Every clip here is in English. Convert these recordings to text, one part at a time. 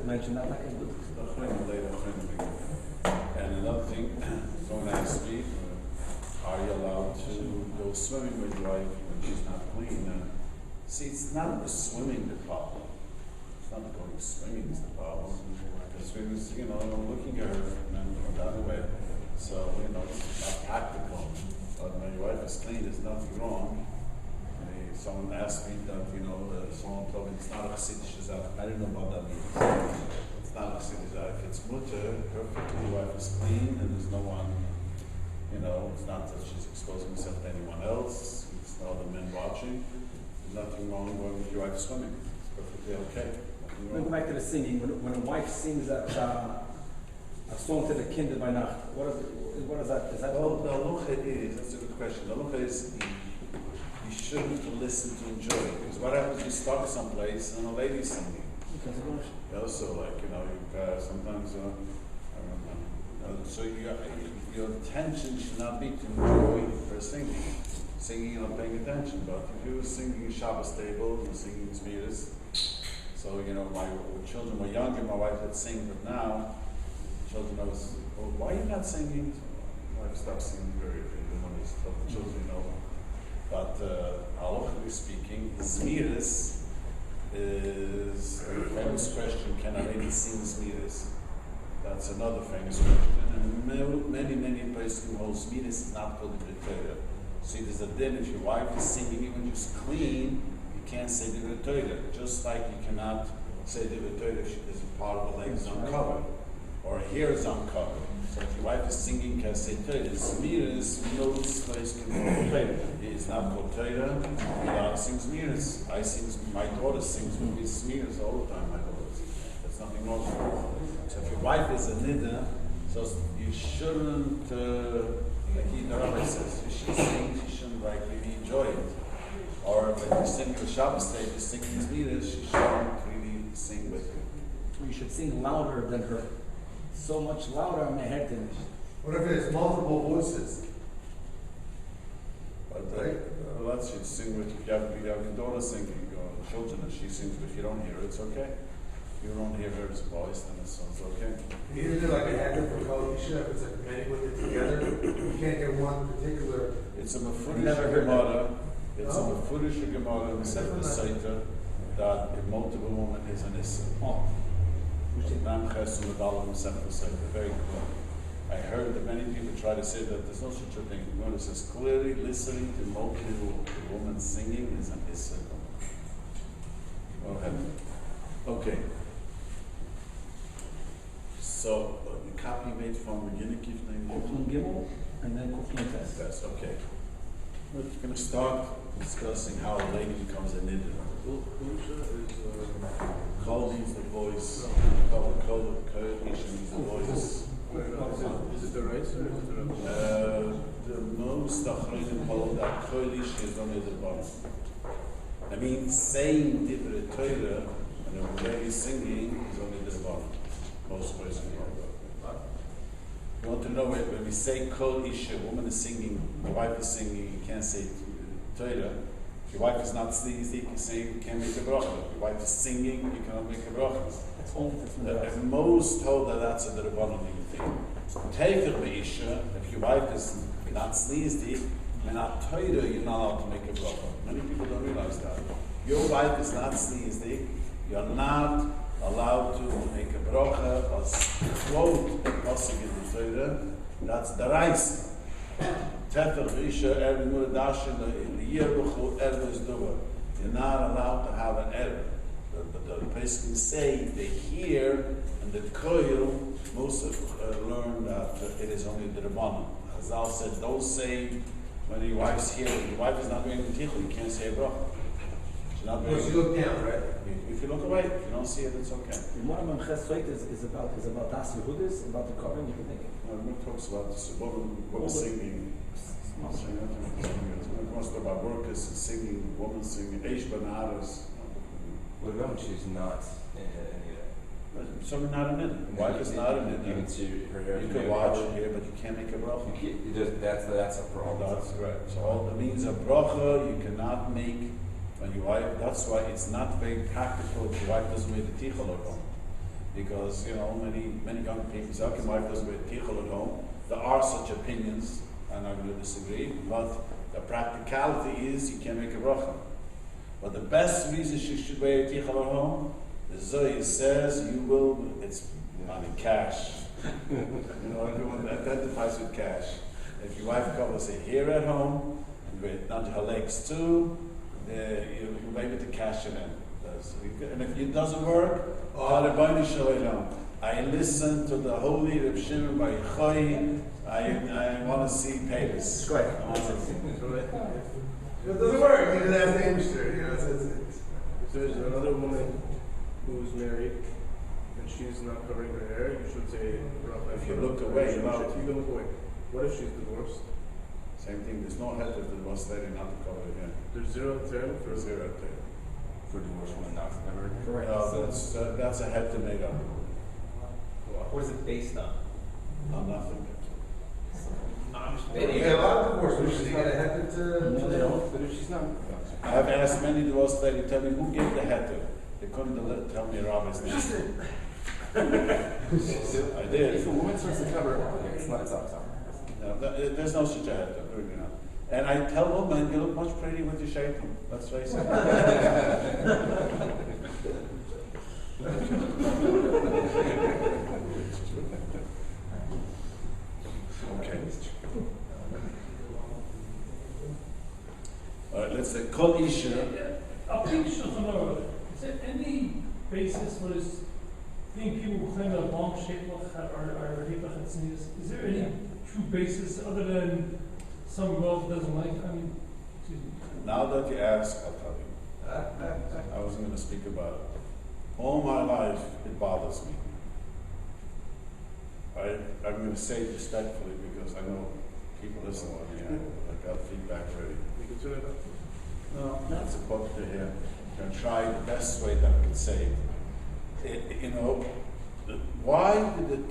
Mention that. And another thing, someone asked me, are you allowed to go swimming with your wife when she's not clean? See, it's not the swimming the problem. It's not going swimming is the problem. Because we was, I'm looking at her and that way. So, it's not practical. But when your wife is clean, there's nothing wrong. Someone asked me that, someone told me it's not a Chassidish Zach. I didn't know about that means. It's not a Chassidish Zach. If it's mutter, perfectly, your wife is clean, and there's no one, it's not that she's exposing herself to anyone else, it's no other men watching. There's nothing wrong going with your wife swimming. It's perfectly okay. We'll go back to the singing. When a wife sings a song to the kinder by Nacht, what is that? Is that well, the Halacha is, that's a good question. The Halacha is, you shouldn't listen to enjoy it. Because what happens, you start someplace and a lady's singing. Also, sometimes, so your attention should not be to enjoy her singing. Singing, you're not paying attention. But if you were singing Shabbos table, you're singing Zmiris. So, my children were younger, my wife would sing, but now, children always, why are you not singing? My wife stopped singing very early when the children know. But halachically speaking, Zmiris is a famous question. Can a lady sing Zmiris? That's another famous question. And many places who hold Zmiris is not called the Torah. See, there's a din. If your wife is singing even just clean, you can't say the Torah. Just like you cannot say the Torah if a part of the leg is uncovered or hair is uncovered. So if your wife is singing, can say Torah. Zmiris, no place can call Torah. It's not called Torah. My daughter sings Zmiris. My daughter sings with me Zmiris all the time. My daughter. There's nothing wrong with it. So if your wife is a Nidah, so you shouldn't, like the Rabbi says, if she sings, you shouldn't really enjoy it. Or if you sing the Shabbos day, you're singing Zmiris, you shouldn't really sing with you. You should sing louder than her. So much louder on my head than what if it's multiple voices? Well, that's you sing with you have your daughter singing, or children, and she sings, but if you don't hear her, it's okay. If you don't hear her voice, then it's okay. You need to do like a habit for code. You should have it's like many with it together. You can't get one particular. It's a Mefurish Gemara. It's a Mefurish Gemara in the Sefer that a multiple woman is an Issa. Very cool. I heard that many people try to say that there's no such a thing. It says clearly listening to multiple women singing is an Issa. Go ahead. Okay. So the copy made from beginning Kuflin Gimel and then Kuflin Tes. Yes, okay. We're going to start discussing how a lady becomes a Nidah. Kol means the voice. Kol means the voice. Is it the right or is it the the most Achronim hold that Kol is only the bottom. I mean, saying Divrei Torah and a lady singing is only the bottom. Most places hold that. You want to know when we say Kol Isha, a woman is singing, the wife is singing, you can't say Torah. If your wife is not sneezing, you can say you can't make a bracha. If your wife is singing, you cannot make a bracha. That's only And most hold that that's a Rabbanon thing. Take the Isha, if your wife is not sneezing, and not Torah, you're not allowed to make a bracha. Many people don't realize that. Your wife is not sneezing. You're not allowed to make a bracha or quote a pasuk in the Torah. That's the rice. Tefer v'isha erbe muradashin in the year b'chu erbe is duva. You're not allowed to have an erbe. But the person say they hear and the koil. Most learn that it is only the Rabbanon. Azal said, don't say when your wife's here. Your wife is not doing the tichel. You can't say a bracha. She's not doing. Once you look down, right? If you look away, if you don't see it, it's okay. One of them is about Das Yehudis, about the covering. You can think. When talks about this woman singing, when it talks about workers singing, women singing, Eish Banaras. What about when she's not in Nidah? So not a minute. Wife is not a minute. You can see her hair. You can watch it here, but you can't make a bracha. That's a problem. That's correct. So all the means of bracha you cannot make when your wife. That's why it's not very practical if your wife doesn't wear the tichel at home, because many young people say, "Okay, my wife doesn't wear the tichel at home." There are such opinions, and I'm going to disagree. But the practicality is you can't make a bracha. But the best reason she should wear a tichel at home. The Zohar says you will, it's money, cash. Everyone identifies with cash. If your wife covers it here at home, and with not her legs too, you'll be able to cash it in. And if it doesn't work, I listen to the holy Reb Shimon Bar Yochai. I want to see papers. It's great. It doesn't work. You just have to industry. There's another woman who's married and she's not covering her hair. You should say bracha. If you look away, you can look away. What if she's divorced? Same thing. There's no head of the divorce lady not to cover it again. There's 0 term for Zero there. For divorce women not covered. Correct. That's a head to make up. What is it based on? On nothing. Yeah, a lot of divorces, you gotta have it No, they don't. But if she's not. I have asked many divorce ladies, tell me who gave the head to. They couldn't tell me a rabbi's name. I did. If a woman starts to cover, it's not. No, there's no such a head to. And I tell women, you look much prettier with your shaitan. Let's face it. Okay. All right, let's say Kol Isha. I think Shiurim. Is there any basis for this thing people claim that long shapelach or hipach and sneeze? Is there any true basis other than some girl doesn't like? I mean, excuse me. Now that you ask, I'll tell you. I wasn't going to speak about it. All my life, it bothers me. I'm going to say it respectfully because I know people listen to me. I got feedback already. You can turn it up. No, that's a quote to hear. I'm going to try the best way that I can say it. Why did it?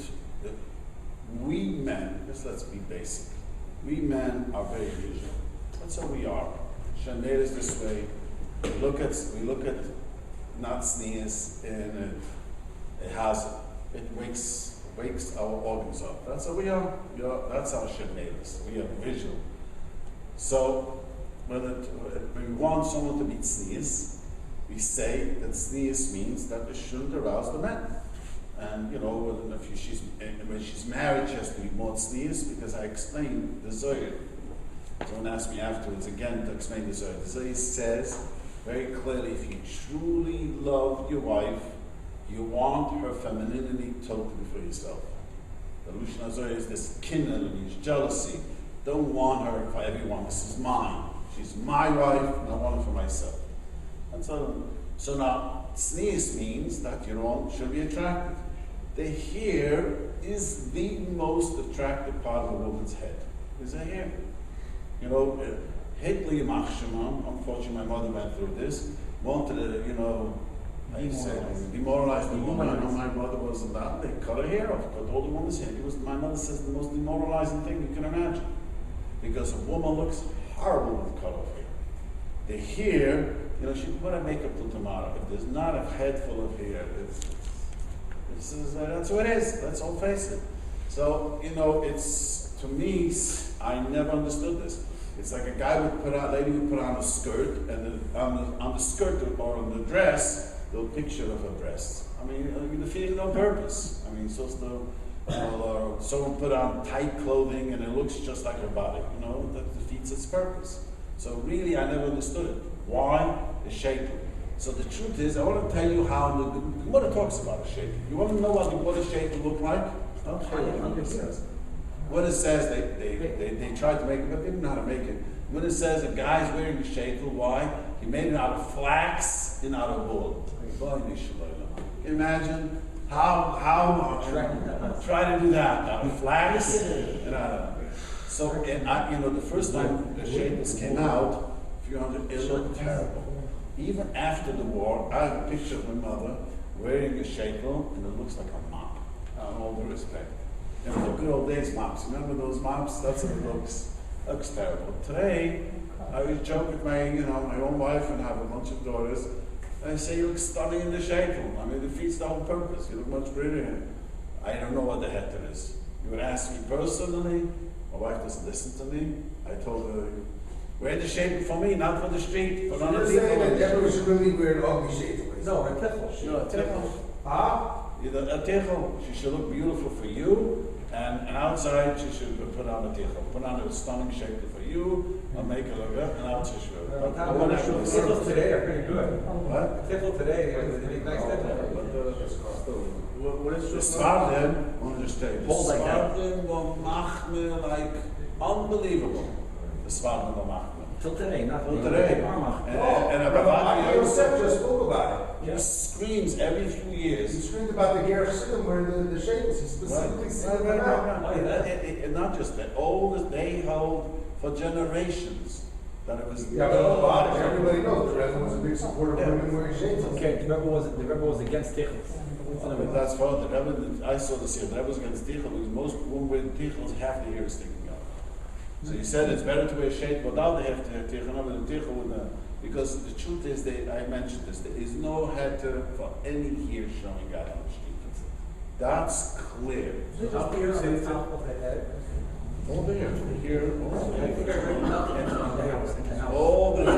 We men, let's be basic. We men are very usual. That's how we are. Shem made us this way. We look at not sneeze and it wakes our organs up. That's how we are. That's how Shem made us. We are visual. So when we want someone to be sneeze, we say that sneeze means that it shouldn't arouse the men. And when she's married, she has to be more sneeze because I explained the Zohar. Someone asked me afterwards again to explain the Zohar. The Zohar says very clearly, if you truly love your wife, you want her femininity totally for yourself. The Lushna Zohar is this kinna, jealousy. Don't want her for everyone. This is mine. She's my wife, and I want her for myself. And so now, sneeze means that you should be attracted. The hair is the most attractive part of a woman's head. Is the hair. Hitler unfortunately my mother went through this, wanted to, demoralize the woman. I know my mother wasn't that. They cut her hair off, cut all the woman's hair. It was, my mother says, the most demoralizing thing you can imagine. Because a woman looks horrible with cut off hair. The hair, she can put her makeup till tomorrow. If there's not a head full of hair, that's what it is. Let's all face it. So, it's, to me, I never understood this. It's like a guy would put on, lady would put on a skirt, and on the skirt or on the dress, the picture of her breasts. I mean, the feeling on purpose. I mean, so someone put on tight clothing and it looks just like her body. That defeats its purpose. So really, I never understood it. Why? The shape. So the truth is, I want to tell you how the Gemara talks about a shape. You want to know what a shape will look like? I'll tell you what it says. What it says, they tried to make it, but they didn't know how to make it. When it says a guy's wearing a shakel, why? He made it out of flax and out of wool. Can you imagine how try to do that out of flax and out of. So the first time the shekels came out, it looked terrible. Even after the war, I have a picture of my mother wearing a shekel, and it looks like a mop. All due respect. The good old days mops. Remember those mops? That's what it looks. Looks terrible. Today, I always joke with my own wife and have a bunch of daughters. I say you look stunning in the shekel. I mean, it defeats the whole purpose. You look much prettier in it. I don't know what the heter is. You would ask me personally. My wife doesn't listen to me. I told her, wear the shekel for me, not for the street. For other people. You're saying that everyone should really wear an ugly shekel. No, a tichel. No, a tichel. A tichel. She should look beautiful for you. And outside, she should put on a tichel. Put on a stunning shekel for you. I'll make it look good. And outside, she should. Tichels today are pretty good. What? Tichel today is a big nice tichel. What is The just Svardim, I want to just tell you, the Hold like that. Svardim were machmir like unbelievable. The Svardim were machmir. Till today, not Till today. And Rabbi Yosef just spoke about it. he screams every few He years. screamed about the Gershon wearing the shekels. He specifically said that out. And not just that, they held for generations that it was. Yeah, but everybody knows the Rebbe was a big supporter of women wearing shekels. Okay, the Rebbe was against tichels. But that's what the Rebbe, I saw this here, the Rebbe was against tichel because most women wearing tichels half the hair is sticking out. So he said it's better to wear shade without the half the hair tichel, not with the tichel with the, because the truth is, I mentioned this, there is no heter for any hair showing out on the street. That's clear. All the hair, all the hair.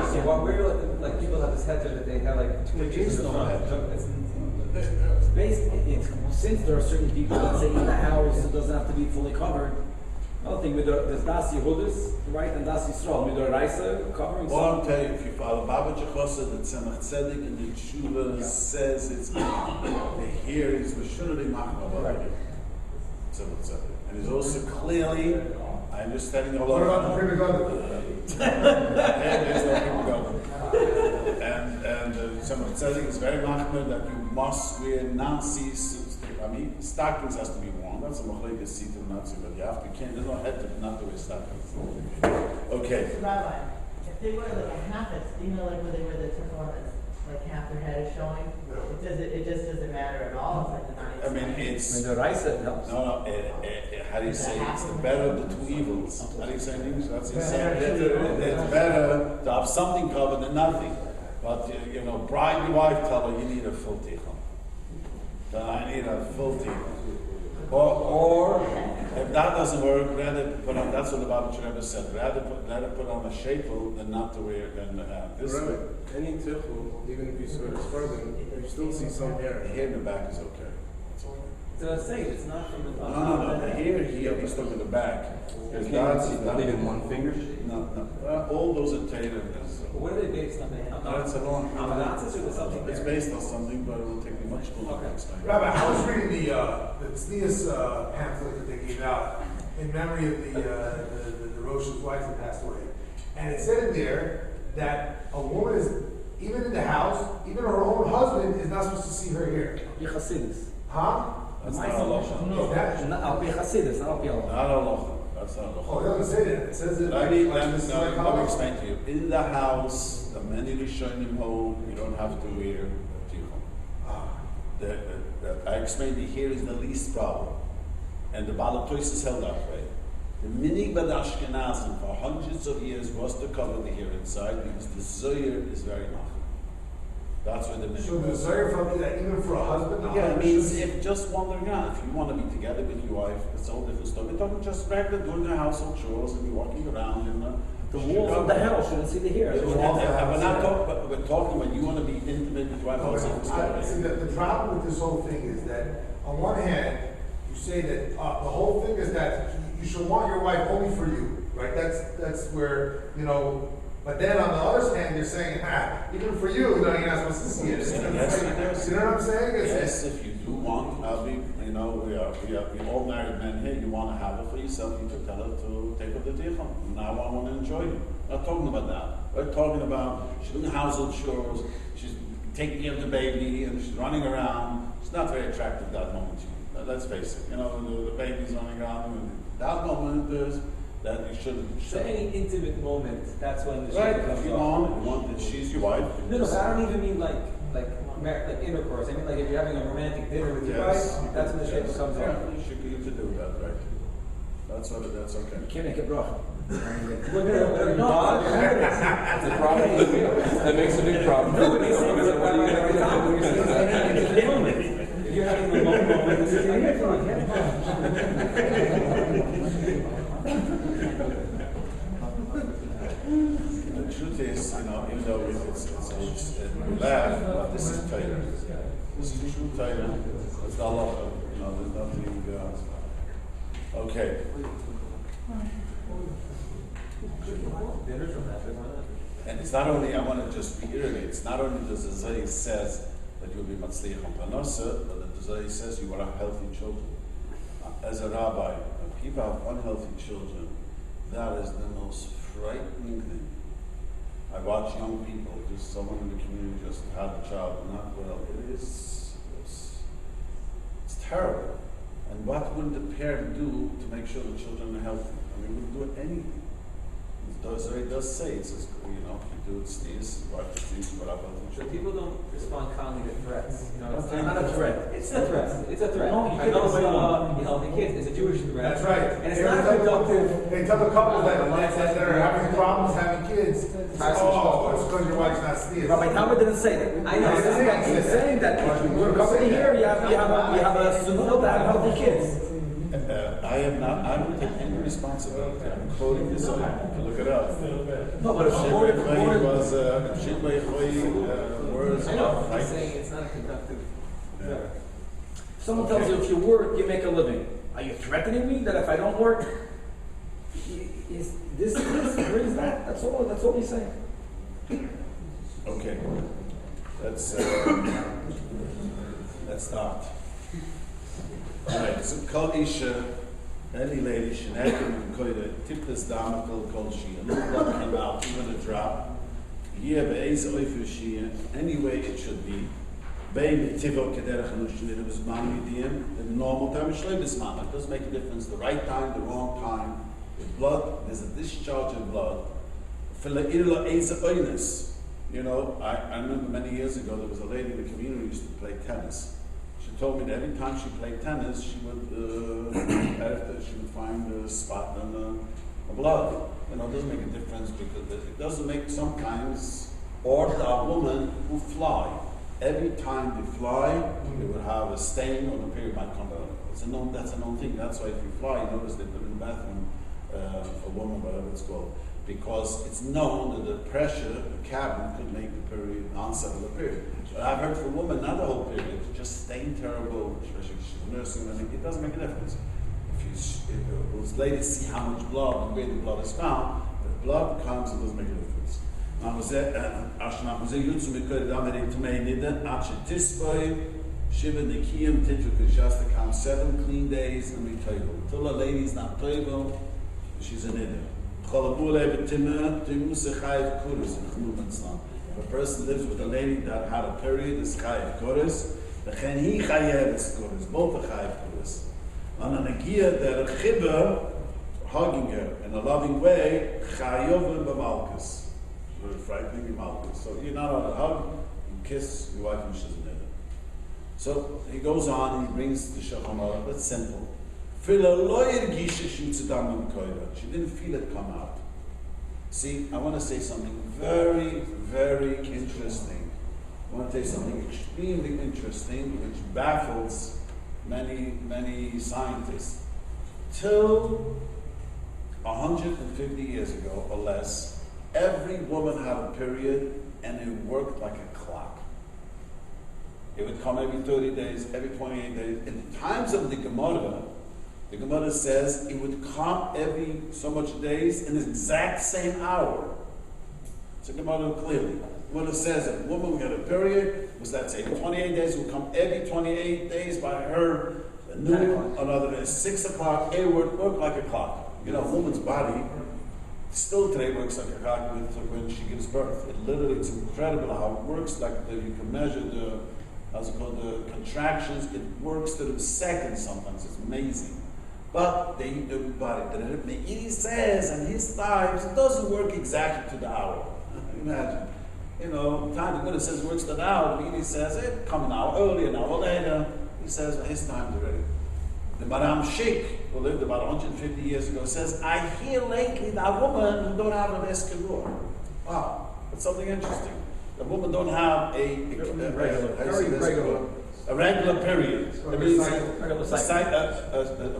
So what we're like people have this heter that they have like too much There is no heter. It's based, since there are certain people that say in the house it doesn't have to be fully covered. Another thing, there's Das Yehudis, right, and Das Yisrael. Midor Raisa covering. Well, I'll tell you, if you follow Baba Jechosa, the Tzemach Tzedek and the Tshuva says it's the hair is Meshunari Machma. Right. Tzemach Tzedek. And he's also clearly, I'm just telling you a lot What about the of prima donna? there's no people going. And Tzemach Tzedek is very Machma that you must wear Nazi suits. I mean, stockings has to be worn. That's a machlekes seat of Nazi, but you can't, there's no head to not to wear stockings. Okay. Rabbi, if they wear like a half it, like where they wear the tefillahs, like half their head is showing, it just doesn't matter at all. It's like I mean, it's. Midor Raisa helps. No, how do you say it's the better of the two evils? How do you say in English? That's the same. It's better to have something covered than nothing. But, bride your wife, tell her you need a full tichel. I need a full tichel. Or if that doesn't work, rather put on, that's what the Baruch Rebbe said, rather put on a shekel than not to wear, than this. Right. Any tichel, even if you swear it's farthing, you still see some hair. The hair in the back is okay. It's okay. So I say it's not from the No. The hair here, he's looking at the back. Because that's Not even one finger? No. All those are tailor. What are they based on? That's a long. Amanatsis or something? It's based on something, but it will take me much too long to explain. Rabbi, I was reading the Tznius pamphlet that they gave out in memory of the Rosh's wife that passed away. And it said in there that a woman is, even in the house, even her own husband is not supposed to see her hair. Bichasidis. Huh? That's not halacha. Is that? I'll be Chasidis, not be Not halacha. That's not Oh, halacha. it doesn't say that. It says that. Let me this is like let me halal. explain to you. In the house, the many Rishonim hold, you don't have to wear a tichel. I explained that here is the least problem. And the Balatois is held that way. The minig by the Ashkenazim for hundreds of years was to cover the hair inside because the Zoyer is very machmir. That's what the minhag So the Zohar from that even for a husband, yeah, it means if just wandering out, if you want to be together with your wife, it's a whole different story. We're talking just regular doing the household chores and you're walking around and The walls of the house shouldn't see the hair. we're talking when you want to be intimate with your wife outside the story. See, the problem with this whole thing is that, on one hand, you say that the whole thing is that you should want your wife only for you, right? That's where, but then on the other hand, you're saying, even for you, you're not supposed to see it. Yes, you know what I'm saying? Yes, if you do want, we all married men here, you want to have it for yourself, you could tell her to take up the tichon. Now I want to enjoy you. Not talking about that. We're talking about she's doing household chores, she's taking care of the baby, and she's running around. She's not very attractive at that moment. Let's face it. The baby's running around, and that moment is that you shouldn't. So any intimate moment, that's when the Right, shit comes if you off. want that she's your wife. No, but I don't even mean like intercourse. I mean like if you're having a romantic dinner with your Yes. wife, that's when the shit comes Yeah, off. you should be able to do that, right? That's okay. You can't make it bracha. It's a problem. That makes a big problem. No, but he's saying it's like if you're having a moment, this is like The truth is, even though it's we laugh, but this is Torah. This is true Torah. It's the halacha. There's nothing. Okay. And it's not only, I want to just reiterate, it's not only does the Zohar says that you'll be matzliach on panasa, but the Zohar says you will have healthy children. As a rabbi, when people have unhealthy children, that is the most frightening thing. I watch young people, just someone in the community just had a child, not well. It's terrible. And what would the parent do to make sure the children are healthy? I mean, we would do anything. It does say, it says, if you do it, sneeze, wipe the sneeze, whatever. So people don't respond calmly to threats. It's not a threat. It's a threat. It's a threat. No, I know it's healthy kids. It's a Jewish threat. That's right. And it's not productive. They tell the couple that are having problems having kids, it's because your wife's not sneezing. Rabbi Tauber didn't say that. I know. He's saying that we're coming here, you have a sunnah to have healthy kids. I don't take any responsibility. I'm quoting this, so you can look it up. No, but if Shimei was words. I know. I'm saying it's not a productive threat. If someone tells you if you work, you make a living. Are you threatening me that if I don't work, is this, where is that? That's all he's saying. Okay. Let's start. Alright, so Kol Isha, any lady, Shenekim, Koide, Tiptas Damakel, Kol Shia, no blood came out, even a drop. Yeh be'ez oifu Shia, any way it should be. Bein Tivo Kederach Hanushin, it was man midiyim, the normal time, Shlem is man. It doesn't make a difference, the right time, the wrong time. The blood, there's a discharge of blood. Fila Irla Eza Oines. I remember many years ago, there was a lady in the community who used to play tennis. She told me that every time she played tennis, she would find a spot on the blood. It doesn't make a difference because it doesn't make sometimes, or a woman who fly. Every time they fly, they would have a stain or the period might come out. That's a known thing. That's why if you fly, you notice they put in the bathroom a woman, whatever it's called. Because it's known that the pressure, the cabin, could make the period, onset of the period. But I've heard for a woman, not the whole period, just stain terrible, especially if she's nursing, it doesn't make a difference. If those ladies see how much blood and where the blood is found, the blood comes, it doesn't make a difference. Shiva Nikiyim Titvik Shasta counts 7 clean days and we toivel. Till a lady's not toivel, she's a Nidah. If a person lives with a lady that had a period, is chayiv koris. Both are chayiv koris. On an agia that a chibah, hugging her in a loving way, chayovim b'malchus. Very frightening b'malchus. So you're not on a hug, you kiss your wife and she's a niddah. So he goes on and he brings the shachamah. That's simple. She didn't feel it come out. See, I want to say something very, very interesting. I want to tell you something extremely interesting, which baffles many scientists. Till 150 years ago or less, every woman had a period and it worked like a clock. It would come every 30 days, every 28 days. In the times of the Gemara says it would come every so much days in the exact same hour. So Gemara clearly. The Gemara says that a woman who had a period was, let's say, 28 days, would come every 28 days by her noon, another day, 6 o'clock, it would work like a clock. You know, a woman's body still today works like a clock when she gives birth. It literally, it's incredible how it works. Like you can measure the contractions. It works to the seconds sometimes. It's amazing. But the Meiri says, and his times, it doesn't work exactly to the hour. Imagine. You know, time the Buddha says works to the hour. The Meiri says, come an hour earlier, an hour later. He says, well, his time's already. The Madame Sheikh, who lived about 150 years ago, says, I hear lately that woman who don't have an escalor. Wow, that's something interesting. The woman don't have a regular period. It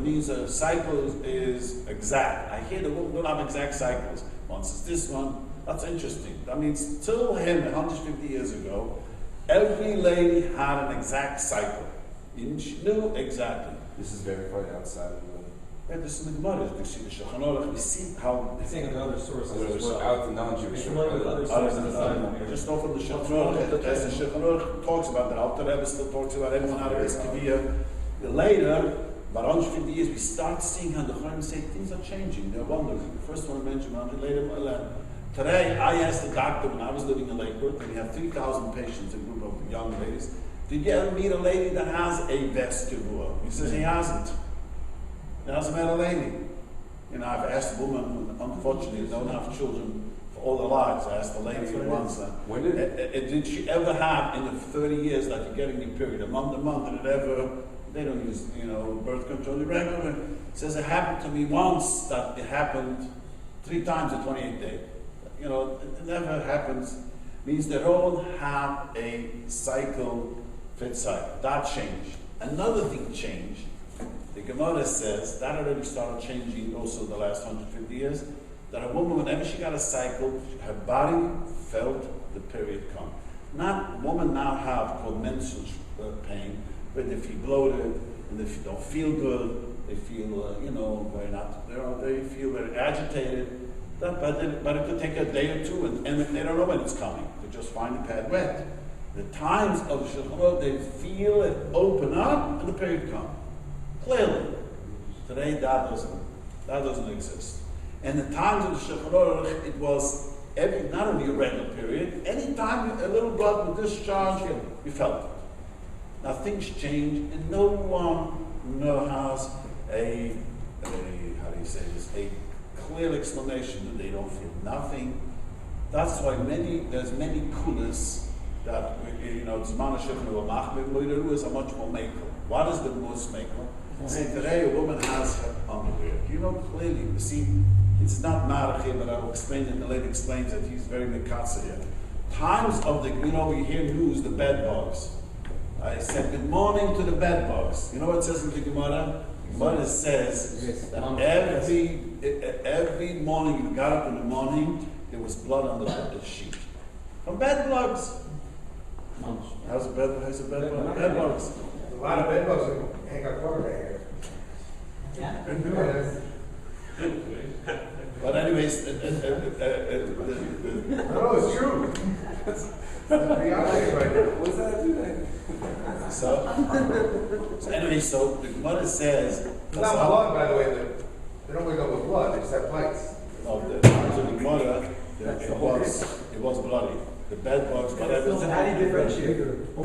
means a cycle is exact. I hear the woman don't have exact cycles. Once it's this one, that's interesting. That means till him 150 years ago, every lady had an exact cycle. She knew exactly. This is verified outside of the... Yeah, this is the Gemara. We see the Shiurim. We see how... I think another source is out the non-Jewish. I just know from the Shiurim, as the Shiurim talks about that, Alter Rebbe still talks about everyone out of his Kaviyah. Later, about 150 years, we start seeing how the Chachamim say things are changing. They're wondering. The first one mentioned 100, later 11. Today, I asked the doctor when I was living in Lakewood, and we have 3,000 patients, a group of young ladies. Did you ever meet a lady that has a vestibule? He says he hasn't. He hasn't met a lady. You know, I've asked a woman who unfortunately don't have children for all their lives. I asked the lady once, did she ever have in the 30 years that you're getting your period, a month, did it ever, they don't use, birth control regularly. It says it happened to me once, that it happened 3 times in 28 days. It never happens. Means they all have a cycle, fit cycle. That changed. Another thing changed. The Gemara says that already started changing also the last 150 years. That a woman, whenever she got a cycle, her body felt the period come. Not women now have called menstrual pain, but they feel bloated and they don't feel good. They feel, they feel very agitated. But it could take a day or two, and they don't know when it's coming. They just find the pad wet. The times of Shiurim, they feel it open up, and the period comes. Clearly, today that doesn't exist. And the times of the Shiurim, it was not only a regular period. Any time a little blood would discharge, you felt it. Now things change, and no one has a clear explanation. They don't feel nothing. That's why there's many kulas that Tzemach is a much more makel. What is the most makel? Say today a woman has her underwear. Clearly, you see, it's not marach, but I will explain it. The lady explains it. He's very mikatsa here. Times of we hear news, the bed bugs. I said good morning to the bed bugs. You know what it says in the Gemara? Gemara says that every morning you got up in the morning, there was blood on the sheet. From bed bugs. How's a bed bugs? Bed bugs. A lot of bed bugs hang out covered right here. Yeah. But anyways, No, it's true. Be honest right now. What's that today? So the Gemara says It's not blood, by the way. They don't wake up with blood. They just have bites. so the Gemara it was bloody. The bed bugs, whatever. How do you differentiate?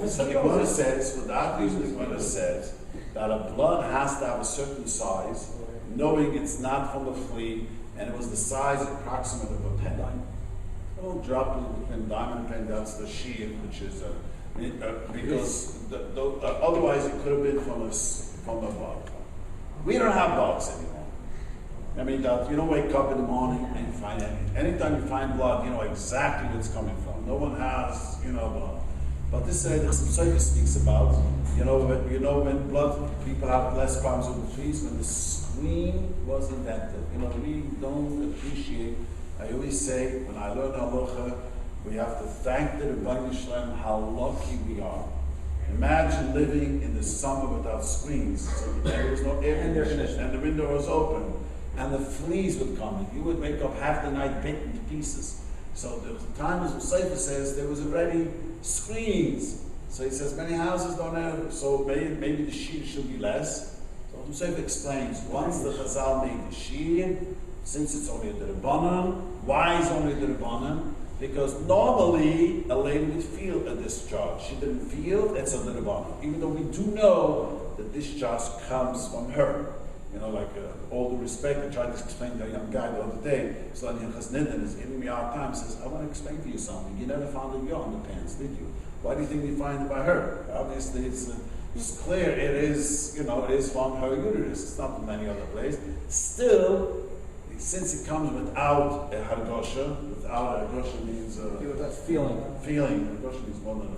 So the Gemara says, for that reason, the Gemara says that a blood has to have a certain size, knowing it's not from a flea, and it was the size approximate of a pen. A little drop in diamond pen, that's the Shiurim, which is because otherwise it could have been from a bug. We don't have bugs anymore. I mean, you don't wake up in the morning and you find anything. Anytime you find blood, you know exactly where it's coming from. No one has, blood. But this is the Tzemach speaks about. When blood people have less problems with the trees, when the screen was invented. We don't appreciate. I always say when I learn halacha, we have to thank the Rabbi Shalom how lucky we are. Imagine living in the summer without screens. So there was no air conditioning, and the window was open, and the fleas would come in. You would wake up half the night bitten to pieces. So the time, as Tzemach says, there was already screens. So he says many houses don't have. So maybe the sheet should be less. So Tzemach explains once the Chazal made the sheet, since it's only a D'Rabbanan, why is only a D'Rabbanan? Because normally a lady would feel a discharge. She didn't feel, it's a D'Rabbanan. Even though we do know that discharge comes from her. All due respect, I tried to explain to a young guy the other day, so Hilchos Nidah is giving me a hard time, says, I want to explain to you something. You never found a yaw in the pants, did you? Why do you think we find it by her? Obviously, it's clear it is from her uterus. It's not from any other place. Still, since it comes without a hargosha, means That's feeling. feeling. Hargosha means more than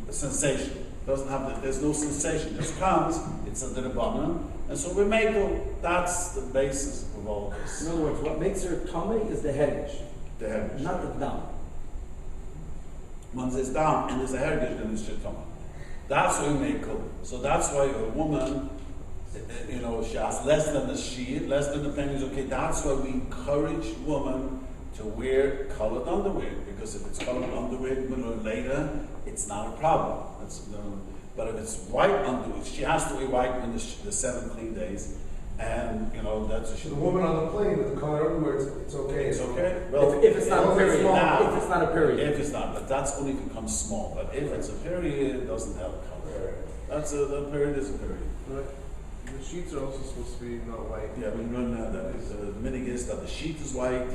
a sensation. There's no sensation. It just comes. It's a D'Rabbanan, and so we make it. That's the basis of all this. In other words, what makes her tummy is the heritage, The heritage. not the dam. Once it's down and there's a heritage, then it's come up. That's what we make it. So that's why a woman, she has less than the sheet, less than the pennies. Okay, that's why we encourage women to wear colored underwear, because if it's colored underwear, later, it's not a problem. But if it's white underwear, she has to wear white in the 7 clean days, and that's a The woman on the plane with the colored underwear, it's okay. It's okay. Well, If it's not a period, now, if it's not a period. If it's not, but that's only if it becomes small. But if it's a period, it doesn't have color. The period is a period. Right. The sheets are also supposed to be not white. Yeah, we learn that. The minig is that the sheet is white.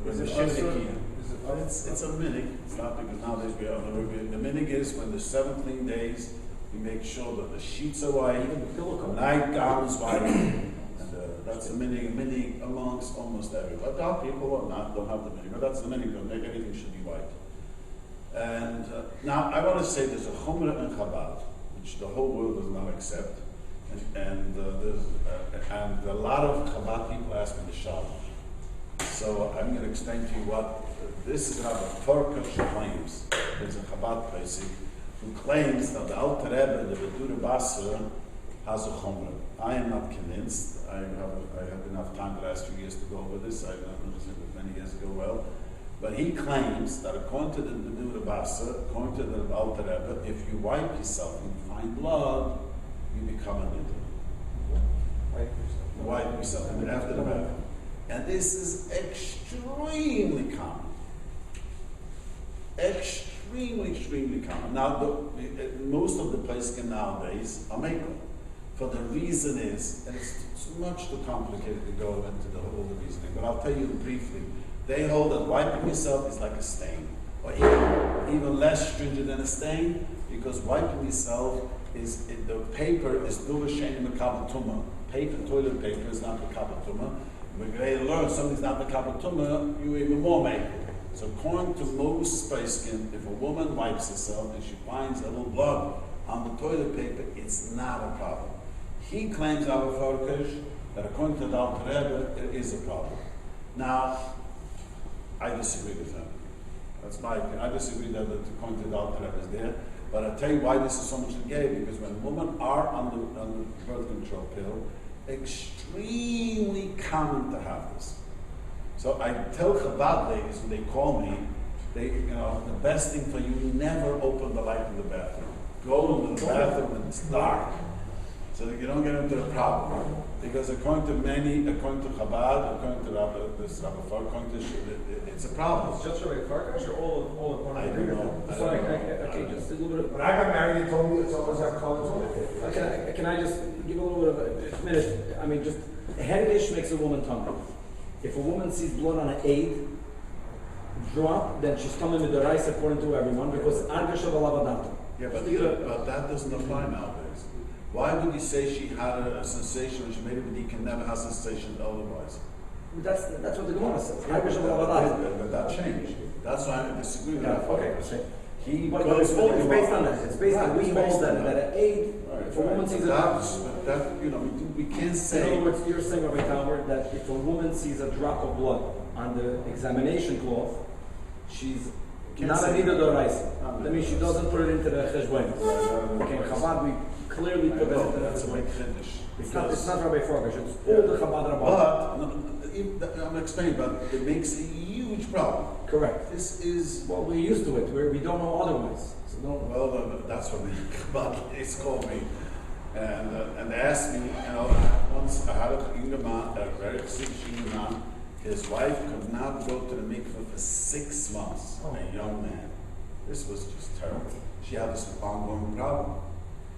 When Is the it sheet also- is is it- it's a minig. It's not because nowadays we are. The minig is when the 7 clean days, we make sure that the sheets are white, the nightgown is white, and that's a minig amongst almost everyone. But our people don't have the minig, but that's the minig. Everything should be white. And now I want to say there's a chumrah in Chabad, which the whole world does not accept, and a lot of Chabad people ask me the Shalom. So I'm going to explain to you what this is. Rabbi Turkish claims. There's a Chabad person who claims that the Alter Rebbe, the Vedura Basra, has a chumrah. I am not convinced. I have enough time the last few years to go over this. I've not listened to it many years ago well. But he claims that according to the Vedura Basra, according to the Alter Rebbe, if you wipe yourself and you find blood, you become a Nidah. Wipe yourself. And after the bath. And this is extremely common. Extremely common. Now, most of the places nowadays are makel. For the reason is, and it's much too complicated to go into the whole reasoning, but I'll tell you briefly. They hold that wiping yourself is like a stain, or even less stringent than a stain, because wiping yourself the paper is dulashen mekabatuma. Toilet paper is not mekabatuma. When they learn something's not mekabatuma, you even more make it. So according to most Speiskin, if a woman wipes herself and she finds a little blood on the toilet paper, it's not a problem. He claims, our Farkash, that according to the Alter Rebbe, it is a problem. Now, I disagree with him. That's my opinion. I disagree that according to the Alter Rebbe is there. But I'll tell you why this is so much gay, because when women are on the birth control pill, extremely common to have this. So I tell Chabad ladies when they call me, the best thing for you, never open the light in the bathroom. Go into the bathroom when it's dark, so that you don't get into a problem. Because according to Chabad, according to Rabbi, it's a problem. It's just Rabbi Farkash or all at one? I don't know. Okay, just a little bit of. When I got married, they told me it's always have colors. Can I just give a little bit of a minute? I mean, just a heritage makes a woman tummy. If a woman sees blood on an aid drop, then she's coming with the rice according to everyone, because Argash of Alavadato. Yeah, but that doesn't apply nowadays. Why would you say she had a sensation when she made it, but he can never have sensation otherwise? That's what the Gemara says. Argash of Alavadato. But that changed. That's why I disagree with Yeah, that. okay. But it's based on that. It's based on, we hold that an aid, if a woman sees a drop. That, you know, we can't In say. other words, you're saying, Rabbi Tauber, that if a woman sees a drop of blood on the examination cloth, she's not a Nidah d'oraisa. That means she doesn't put it into the cheshbon. Okay, in Chabad, we clearly put it into the That's a big cheshbon. finish. It's not Rabbi Farkash, it's all the Chabad Rabbah. But, I'm explaining, but it makes a huge problem. Correct. This is, Well, we're used to it, we don't know otherwise. So don't. well, that's what it's called me. And they asked me, you know, once I had a young man, a very sick young man, his wife could not go to the mikveh for 6 months, a young man. This was just terrible. She had this ongoing problem.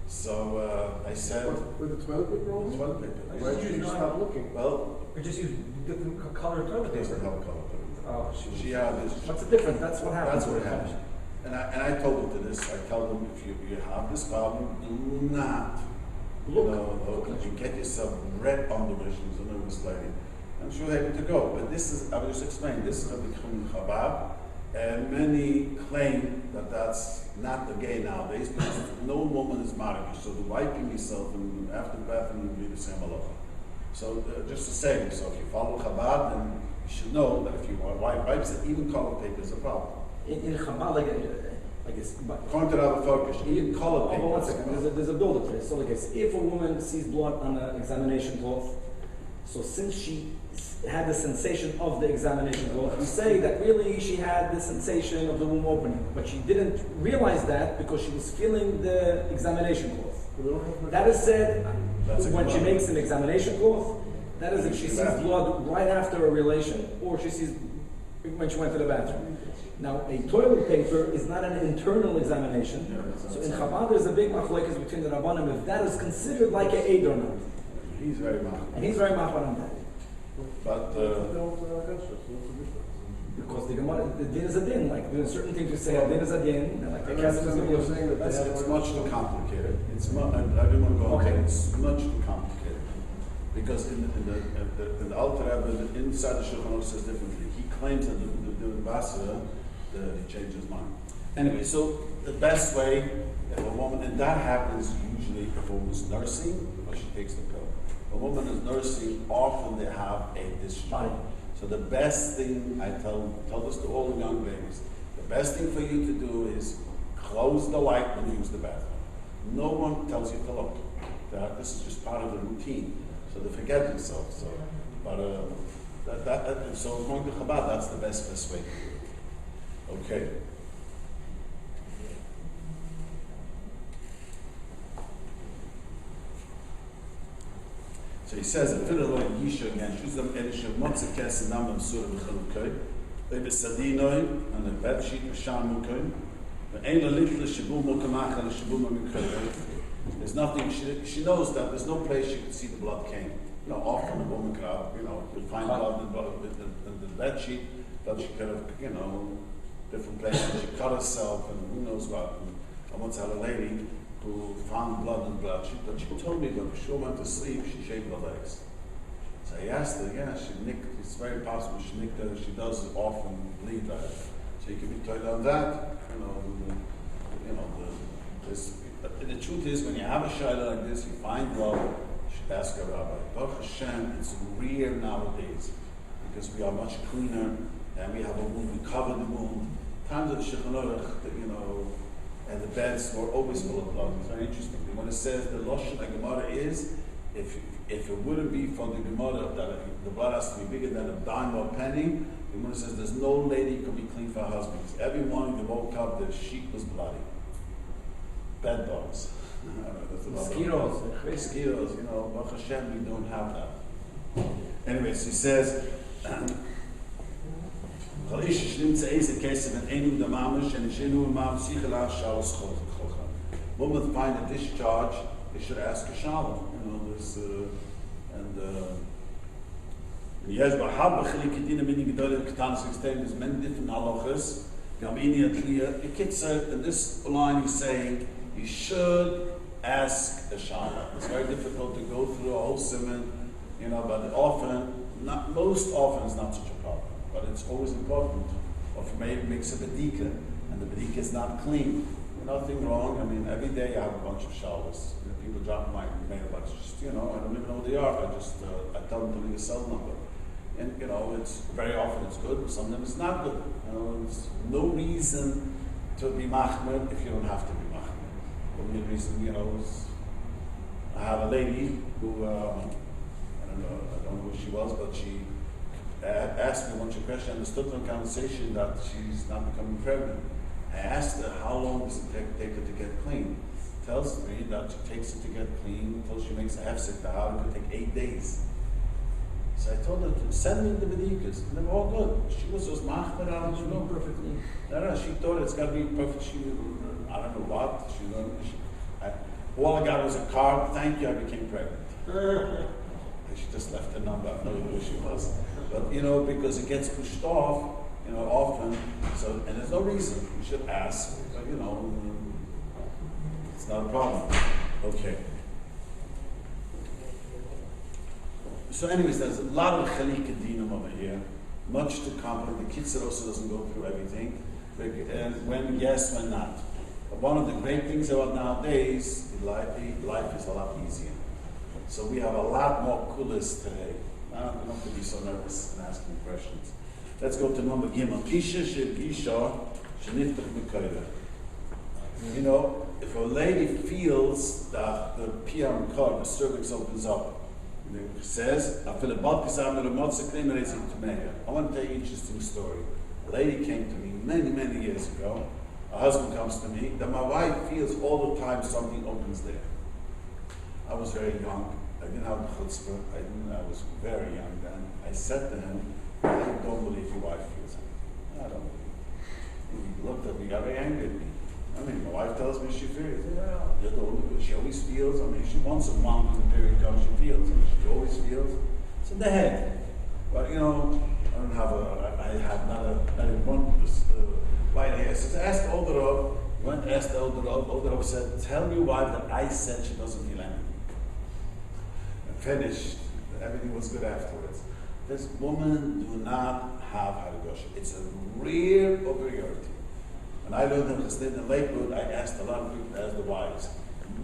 So I said, With the toilet paper roll? toilet paper. Why did you stop looking? Well, Or just use different colored toilet it doesn't paper. help color. Oh, She had this. What's the difference? That's what happens. That's what happened. And I told them to this. I tell them, if you have this problem, do not you get yourself red on the visions and nervous lady. I'm sure they're able to go. But this is, I will just explain, this is going to become Chabad. And many claim that that's not the gay nowadays, because no woman is married. So the wiping yourself and after the bathroom will be the same halacha. So just to say, so if you follow Chabad, then you should know that if you wipe wipes, that even color paper is a problem. In Chabad, like it's, According to Rabbi Focus, even color paper. one second, there's a build-up to this. So like if a woman sees blood on an examination cloth, so since she had the sensation of the examination cloth, we say that really she had the sensation of the womb opening, but she didn't realize that because she was feeling the examination cloth. That is said when she makes an examination cloth. That is if she sees blood right after a relation, or she sees when she went to the bathroom. Now, a toilet paper is not an internal examination. So in Chabad, there's a big machlokes between the Rabbanim if that is considered like an aid or not. He's very mad. And he's very machmir on that. But Because the Gemara, the din is a din. Like there's certain things we say a din is a din, and like the Kesef is a din. it's much too complicated. I didn't want to go on. Okay. It's much too complicated. Because in the Alter Rebbe, inside the Shiurim says differently. He claims that the ambassador, he changed his mind. Anyway, so the best way, if a woman, and that happens usually if a woman's nursing, or she takes the pill. If a woman is nursing, often they have a discharge. So the best thing, I tell this to all the young ladies, the best thing for you to do is close the light when you use the bathroom. No one tells you to look. This is just part of the routine. So they forget themselves. So, but so going to Chabad, that's the best way to do it. Okay. So he says, "If it like Yisha again, choose them edisha motzah kes and namam surah v'chalukay, they besadinoy and the bed sheet v'sham mukay, the ein lalitla shibum mukamach and shibum mukay." There's nothing. She knows that there's no place she can see the blood came. You know, often a woman could have, you'll find blood in the bed sheet, but she could have, different places. She cut herself and who knows what. And I once had a lady who found blood in the blood sheet, but she told me when she went to sleep, she shaved her legs. So I asked her, she nicked, it's very possible she nicked her, she does often bleed that. So you can be told on that, the truth is, when you have a shayla like this, you find blood, you should ask a rabbi. Baruch Hashem, it's rare nowadays, because we are much cleaner, and we have a wound, we cover the wound. Times of the Shiurim, and the beds were always full of blood. It's very interesting. When it says the Lashon of Gemara is, if it wouldn't be from the Gemara that the blood has to be bigger than a dime or a penny, the Gemara says there's no lady who can be clean for her husband. Every morning they woke up, the sheet was bloody. Bed bugs. Mosquitoes. Baruch Hashem, we don't have that. Anyways, he says, women find a discharge, they should ask a shalom. There's many different halachas. In this line he's saying you should ask a shalom. It's very difficult to go through a whole simon, but most often it's not such a problem. But it's always important. Or if you may mix up a dika, and the bedika is not clean. Nothing wrong. I mean, every day I have a bunch of showers. People drop my mailbox. Just, I don't even know who they are. I tell them to leave a cell number. And, it's very often it's good, but sometimes it's not good. There's no reason to be machmir if you don't have to be machmir. The only reason, is I have a lady who, I don't know who she was, but she asked me a bunch of questions. I understood from the conversation that she's not becoming pregnant. I asked her, how long does it take her to get clean? Tells me that it takes her to get clean until she makes a hefsek dahar. It could take 8 days. So I told her to send me the bedikas. And they were all good. She was just machmir out of the room. Perfectly. No, she thought it's got to be perfect. I don't know what. All I got was a card. Thank you, I became pregnant. And she just left the number. I have no idea who she was. But, because it gets pushed off, often. So, and there's no reason. You should ask. But, it's not a problem. Okay. So anyways, there's a lot of chalik dinam over here. Much too complicated. The kitzur also doesn't go through everything. And when yes, when not. But one of the great things about nowadays, life is a lot easier. So we have a lot more kulas today. I don't have to be so nervous and asking questions. Let's go to number Gimel. Kisha shegisha sheniftach mekayda. If a lady feels that the piyam card, the cervix opens up, it says, I want to tell you an interesting story. A lady came to me many, many years ago. A husband comes to me, that my wife feels all the time something opens there. I was very young. I didn't have the chutzpah. I was very young then. I said to him, I don't believe your wife feels it. I don't believe it. He looked at me, got very angry at me. My wife tells me she feels. She always feels. She once a month when the period comes, she feels. She always feels. It's in the head. But I don't have not even one white hair. So I asked Older Rav, went to ask the Older Rav said, tell your wife that I said she doesn't feel anything. And finished. Everything was good afterwards. This woman do not have Haragosh. It's a rare rarity. When I learned in Chassid in Lakewood, I asked a lot of people as the wives.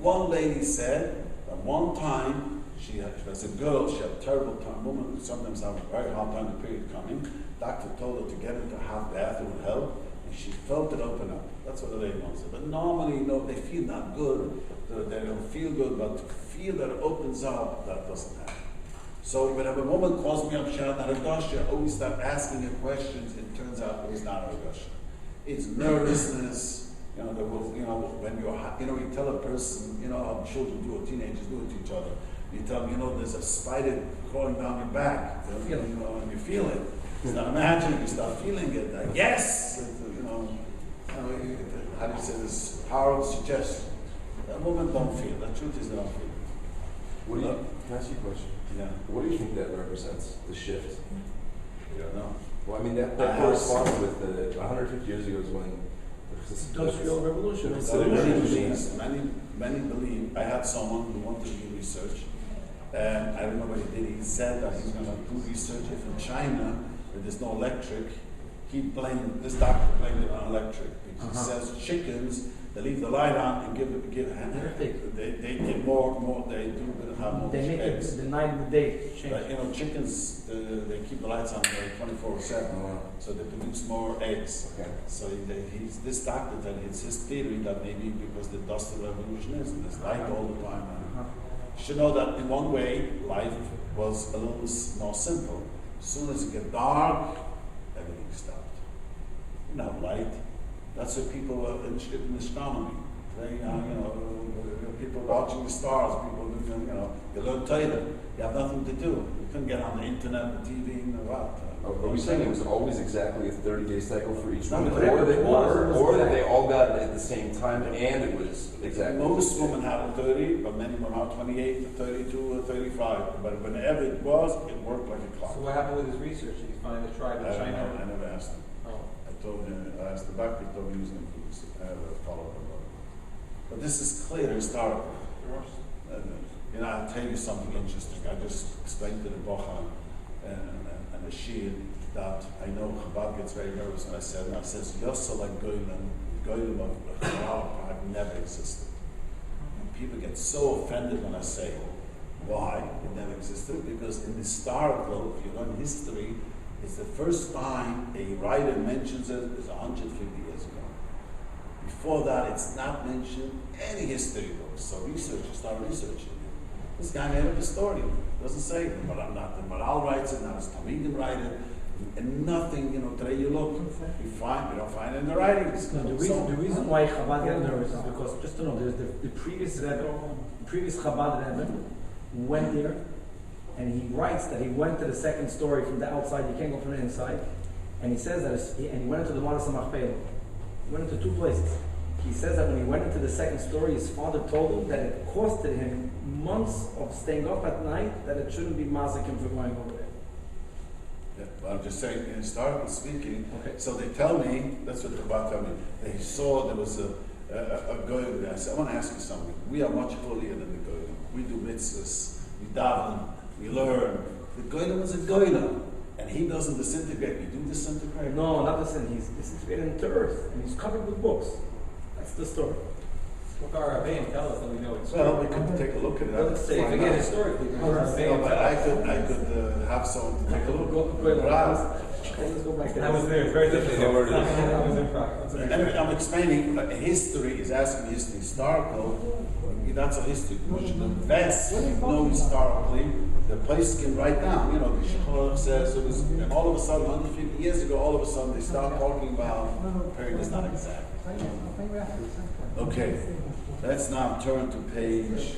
One lady said that one time, she was a girl, she had a terrible time. Woman would sometimes have a very hard time, the period coming. Doctor told her to get into a hot bath, it would help. And she felt it open up. That's what the lady wants. But normally, they feel not good. They don't feel good, but to feel that it opens up, that doesn't happen. So whenever a woman calls me up, shout Haragosh, I always start asking her questions. It turns out it was not Haragosh. It's nervousness, when you tell a person, how children do it, teenagers do it to each other. You tell them, there's a spider crawling down your back, and you feel it. Now imagine you start feeling it. Yes! How do you say this? Power of suggestion. That woman don't feel. The truth is they don't feel. Can I ask you a question? Yeah. What do you think that represents, the shift? You don't know. Well, that corresponds with 150 years ago is when the Industrial Revolution. Many believe. I had someone who wanted to do research, and I don't know what he did. He said that he's going to do research if in China where there's no electric. This doctor blamed it on electric because he says chickens, they leave the light on and give they give more they do have more they make eggs. it the night and the day change. But, chickens they keep the lights on 24/7, so they produce more eggs. Okay. So this doctor that it's his theory that maybe because the Industrial Revolution is and there's light all the time. You should know that in one way life was a little more simple. As soon as it get dark, everything stopped. You have light. That's what people were interested in astronomy. People watching the stars, people you learn Torah. You have nothing to do. You couldn't get on the internet, the TV, what. Are we saying it was always exactly a 30-day cycle for each No, woman? whatever it was. Or that they all got it at the same time and it was exactly Most women have 30, but many women have 28 to 32 or 35. But whenever it was, it worked like a clock. So what happened with his research? Did he find the tribe in I China? never asked him. Oh. I asked the doctor, he told me he was going to have a follow-up about it. But this is clear historically. I'll tell you something interesting. I just explained to the Bocha and the Shir that I know Chabad gets very nervous when I said, Yossel like Goylan, Goyim of Prague never existed. And people get so offended when I say, why it never existed? Because in historical, if you learn history, it's the first time a writer mentions it is 150 years ago. Before that, it's not mentioned any history books. So researchers start researching it. This guy made up a story. Doesn't say not the Moral writes it, not his Talmidim write it, and nothing. Today you look, we don't find it in the writings. No, the reason why Chabad get nervous is because, just to know, there's the previous Rebbe, the previous Chabad Rebbe went there, and he writes that he went to the second story from the outside. You can't go from the inside, and he says that, and he went into the Maras HaMachpelah. He went into two places. He says that when he went into the second story, his father told him that it costed him months of staying up at night, that it shouldn't be masakim for going over there. Yeah, but I'm just saying, in historical speaking, Okay. so they tell me, that's what the Chabad tell me, they saw there was a Goyim there. I said, I want to ask you something. We are much holier than the Goyim. We do mitzvahs, we daven, we learn. The Goyim was a Goyim, and he doesn't disintegrate. We do disintegrate. No, not the sin. He's disintegrated into earth, and he's covered with books. That's the story. Look, our Rabbi and tell us that we know it's Well, we could take a look at Let's that. say, If we get historically, our Rabbi No, and but tell I us. could have someone to take a look. Go Right. Let's go back to That was this. there, it's very difficult. They were- That was in Prague. Anyway, I'm explaining history is asking history historical. That's a history. You should invest, you know historically. The place can write down. The Shiurim says it was, and all of a sudden, 150 years ago, all of a sudden they start talking about the period is not exact. Okay, let's now turn to page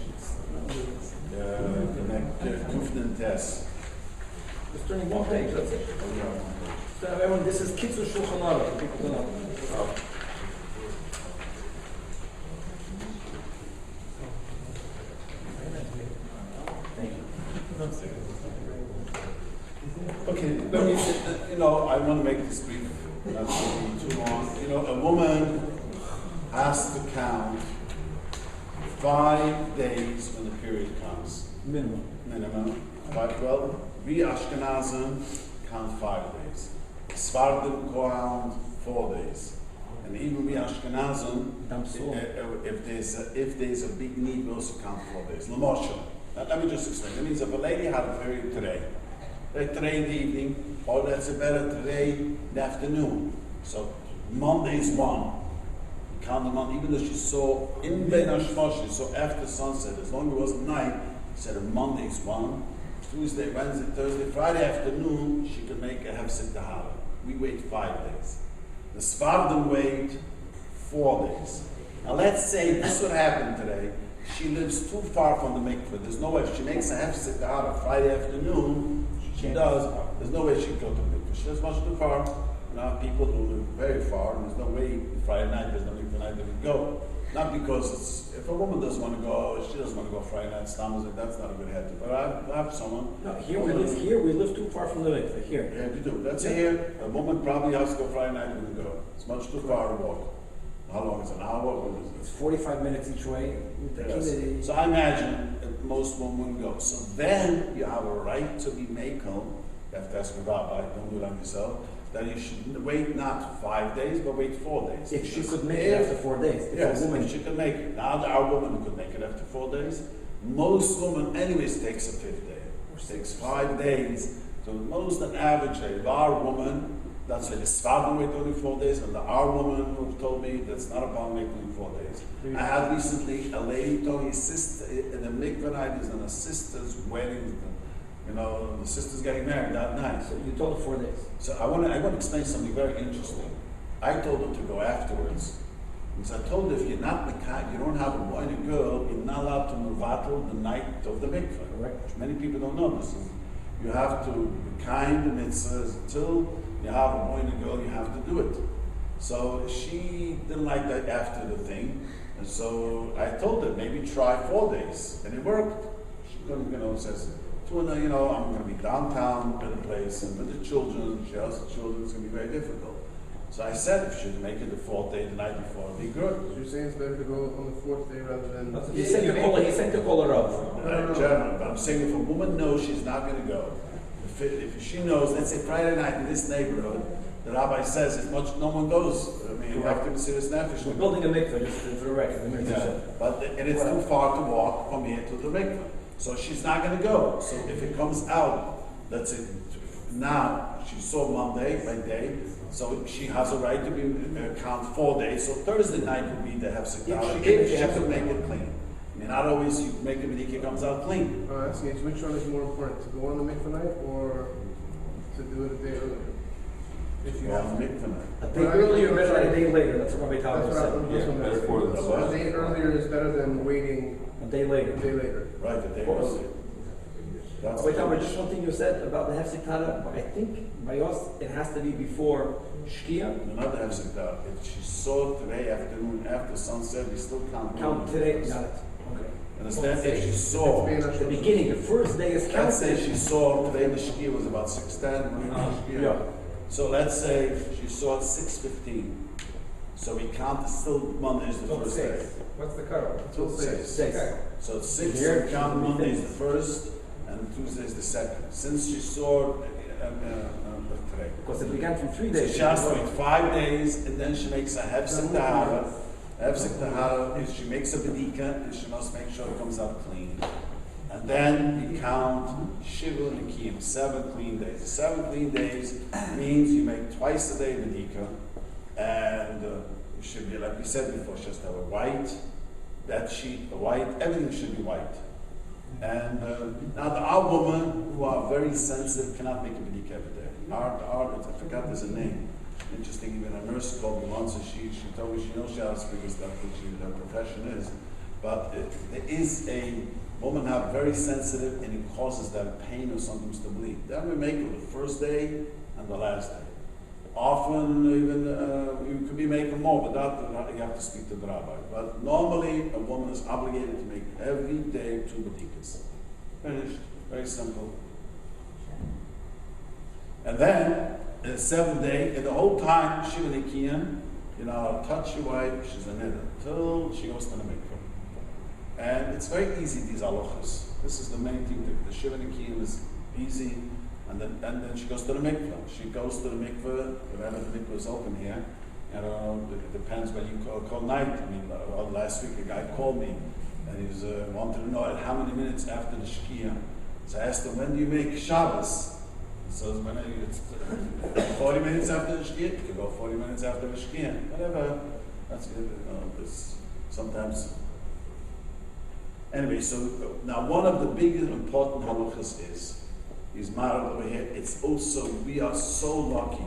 Kufnin Test. Just turning one page, that's it. So everyone, this is Kitzur Shulchan Aruch, for people to know. Thank you. Okay, let me, I want to make this brief, not to be too long. A woman has to count 5 days when the period comes. Minimum. Minimum. 5, well, we Ashkenazim count 5 days. Sephardim count 4 days. And even we Ashkenazim, if there's a big need, we also count 4 days. L'moshel. Let me just explain. That means if a lady had a period today in the evening, or that's better today in the afternoon. So Monday is 1. You count the month, even though she saw in Ben Hashmosh, she saw after sunset, as long as it wasn't night, she said Monday is 1. Tuesday, Wednesday, Thursday, Friday afternoon, she could make a hefsek tahara. We wait 5 days. The Sephardim wait 4 days. Now let's say this would happen today. She lives too far from the mikveh. There's no way, if she makes a hefsek tahara Friday afternoon, she does, there's no way she can go to the mikveh. She lives much too far. Now people who live very far, and there's no way Friday night, there's no mikveh night they would go. Not because if a woman doesn't want to go, she doesn't want to go Friday night, that's not a good head to. But I have someone. No, here we live too far from the mikveh. Here. Yeah, we do. That's here. A woman probably has to go Friday night and go. It's much too far to walk. How long is an hour? What is it? It's 45 minutes each way. Yes. So I imagine that most women wouldn't go. So then you have a right to be makel. You have to ask a rabbi, don't do it on yourself. That you should wait not 5 days, but wait 4 days. If she could make it after 4 days. If Yes, a woman, if she could make it. Now our woman could make it after 4 days. Most women anyways takes a 5th day. Or takes 5 days. So most an average day. If our woman, that's why the Sephardim wait only 4 days, and our woman who told me that's not a problem making 4 days. I had recently a lady told me sister in the mikveh night is in a sister's wedding. The sister's getting married that night. so you told her 4 days. So I want to explain something very interesting. I told her to go afterwards. Because I told her if you're not you don't have a boy and a girl, you're not allowed to muvatal the night of the mikveh. Correct. Which many people don't know this. You have to be kind the mitzvahs until you have a boy and a girl, you have to do it. So she didn't like that after the thing. And so I told her maybe try 4 days. And it worked. She couldn't, says, I'm going to be downtown in a place, and with the children, she has the children, it's going to be very difficult. So I said, if she'd make it the 4th day, the night before, it'd be good. So you're saying it's better to go on the 4th day rather than... He sent to call her up. In general, but I'm saying if a woman knows she's not going to go, if she knows, let's say Friday night in this neighborhood, the rabbi says no one goes. I mean, you have to be serious nefesh. We're building a mikveh, just for the record, the mikveh Yeah, said. but and it's too far to walk from here to the mikveh. So she's not going to go. So if it comes out, let's say now she saw Monday by day, so she has a right to be count 4 days. So Thursday night would be the hefsek. If she has to make it clean. I mean, not always you make the medika comes out clean. So which one is more important, to go on the mikveh night or to do it a day earlier? If you Go have on to. mikveh night. A day earlier, better than a day later, that's what Rabbi Tauber That's said. what I'm Better for the So a day earlier is better than waiting A day a later. day later. Right, the day earlier. That's Rabbi Tauber, just one thing you said about the hefsek tara, I think by us, it has to be before Shkia. Another hefsek. If she saw today afternoon after sunset, we still Count today, got it. Okay. Understand? If she saw, The beginning, the first day is let's say counted. she saw today the shkia was about 6:10. Yeah. So let's say she saw it 6:15. So we count still Monday is the first day. What's the cutoff? Till 6. Six. So it's 6. Here, We count we Monday think. is the first and Tuesday is the second. Since she saw today. Because it began from 3 So days. she has to wait 5 days and then she makes a hefsek tahara. Hefsek tahara is she makes a bedika and she must make sure it comes out clean. And then we count Shiva Nikim, 7 clean days. 7 clean days means you make twice a day bedika, and it should be, like we said before, she has to have a white bed sheet, a white, everything should be white. And now our women who are very sensitive cannot make a bedika every day. I forgot there's a name. Interesting, even a nurse called me once, and she told me she knows she has because that's what her profession is. But there is a woman are very sensitive, and it causes them pain or sometimes to bleed. Then we make it the first day and the last day. Often even you could be making more, but that you have to speak to the rabbi. But normally a woman is obligated to make every day 2 batikas. Finished. Very simple. And then the 7th day, and the whole time Shiva Nikian, touch your wife, she's a Nidah, till she goes to the mikveh. And it's very easy, these halachas. This is the main thing. The Shiva Nikian is easy, and then she goes to the mikveh. She goes to the mikveh, whenever the mikveh is open here. It depends when you call night. I mean, last week a guy called me, and he was wanted to know how many minutes after the shkia. So I asked him, when do you make Shabbos? So when it's 40 minutes after the shkia, you can go 40 minutes after the shkia. Whatever. That's good. It's sometimes. Anyway, so now one of the biggest important halachas is married over here. It's also, we are so lucky.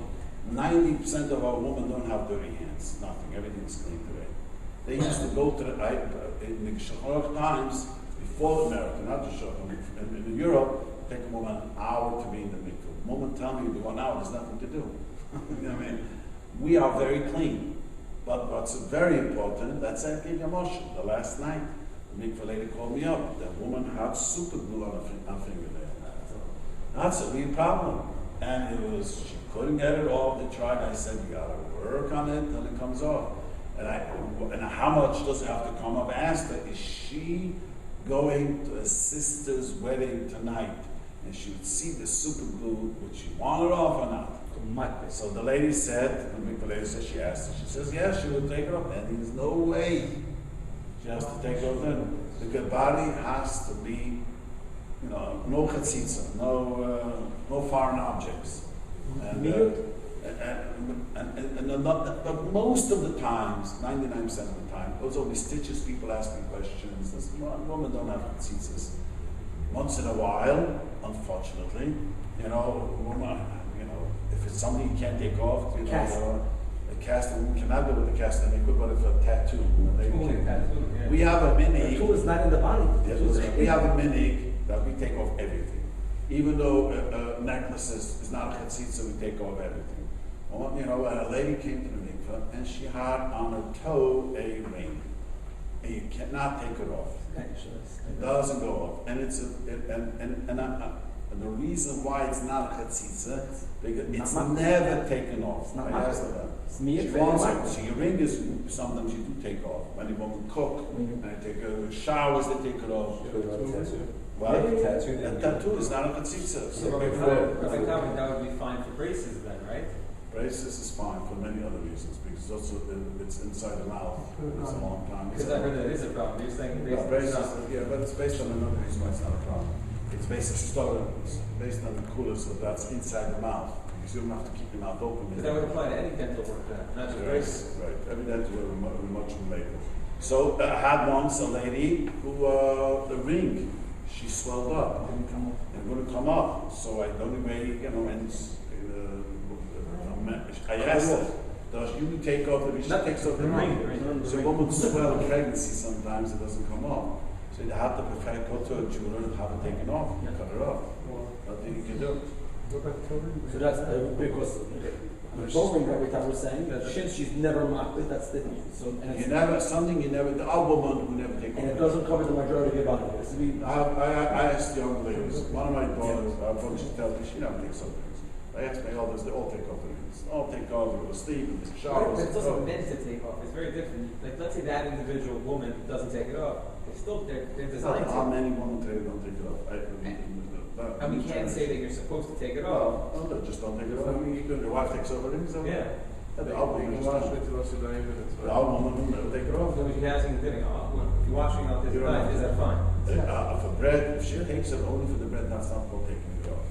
90% of our women don't have dirty hands. Nothing. Everything is clean today. They used to go to in the Shiurim times before America, not the Shiurim. In Europe, it take a woman an hour to be in the mikveh. Woman tell me 1 hour, there's nothing to do. I mean, we are very clean. But what's very important, that's I gave you the last night. The mikveh lady called me up. The woman had super glue on her finger there. That's a real problem. And she couldn't get it off. They tried. I said, you gotta work on it until it comes off. And how much does it have to come up? I asked her, is she going to a sister's wedding tonight? And she would see the super glue, would she want it off or not? So the lady said, the lady said, she asked her, she says, yes, she would take it off. And there's no way she has to take it off then. The good body has to be, no chatzitza, no foreign objects. But most of the times, 99% of the time, those are these stitches, people ask me questions. This women don't have tzitzis. Once in a while, unfortunately, woman, if it's something you can't take off, a cast, a woman cannot go with the cast, and they could go with a tattoo. We have a minig. Tattoo is not in the body. We have a minig that we take off everything. Even though necklaces is not a chatzitza, we take off everything. A lady came to the mikveh and she had on her toe a ring, and you cannot take it off. It doesn't go off, and and the reason why it's not a chatzitza because it's never taken off. I asked her that. So your ring is sometimes you do take off. When you want to cook, and they take showers, they take it off. What? A tattoo is not a chatzitza. So that would be fine for braces then, right? Braces is fine for many other reasons, because also it's inside the mouth, it's a long time. Because I heard that it is a problem. You're saying Yeah, based on braces, yeah, but it's based on another reason why it's not a problem. It's based on the coolness of that's inside the mouth, because you don't have to keep your mouth open. because that would apply to any dental work then, not just braces. Right, evidently we're much related. So I had once a lady who, the ring, she swelled up. It wouldn't come up. So the only way, I asked her, does you take off the ring? She takes off the ring. So a woman swell in pregnancy sometimes, it doesn't come off. So you have to prefer go to a jeweler and have it taken off, cut it off. Nothing you can do. So that's because the program that Rabbi was saying that since she's never mocked it, that's the so and it's, the old woman who never take and it off. doesn't cover the majority of your body. So I asked the young ladies, one of my daughters, she tells me she never takes off things. I asked my elders, they all take off the rings. All take off, they go to sleep, and they shower. But it's also meant to take off. It's very different. Like, let's say that individual woman doesn't take it off. They're designed How to. many women don't take it off? And we can't say that you're supposed to take it off. Well, they just don't take it off. Your wife takes over rings, though? Yeah. The old woman just doesn't. The old woman will never take it off. So if you're asking the thing, if you're washing out this knife, is that fine? For bread, if she takes it only for the bread, that's not called taking it off.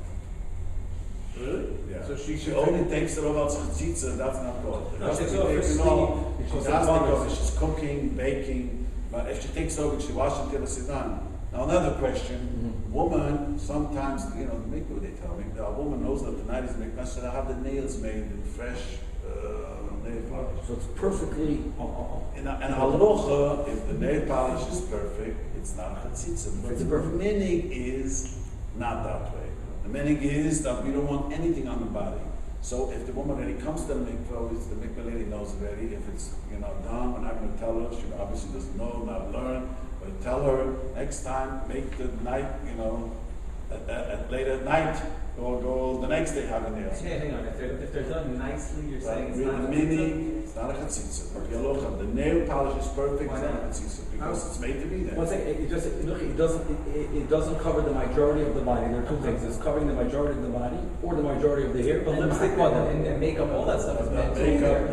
Really? Yeah. So she only takes it off as chatzitza, that's not called. It No, has to she be takes it off for taken sleep. off. She She goes has to to the go, bar. if she's cooking, baking, but if she takes it over, she washes it till it's done. Now another question, woman, sometimes, the mikveh they tell me, a woman knows that the night is mikveh, so they have the nails made in fresh nail polish. so it's perfectly. In halacha, if the nail polish is perfect, it's not a chatzitza. But It's the perfect. minig is not that way. The minig is that we don't want anything on the body. So if the woman already comes to the mikveh, the mikveh lady knows already. If it's done, we're not going to tell her. She obviously doesn't know, not learn. But tell her next time, make the night, late at night, or go the next day have a nails. Hey, hang on. If they're done nicely, you're saying it's not a mini, it's not a chatzitza. The nail polish is perfect, Why it's not a not? chatzitza, because it's made to be there. One second, it doesn't cover the majority of the body. There are two things: it's covering the majority of the body or the majority of the hair. But lipstick, and makeup, all that stuff is meant to be there.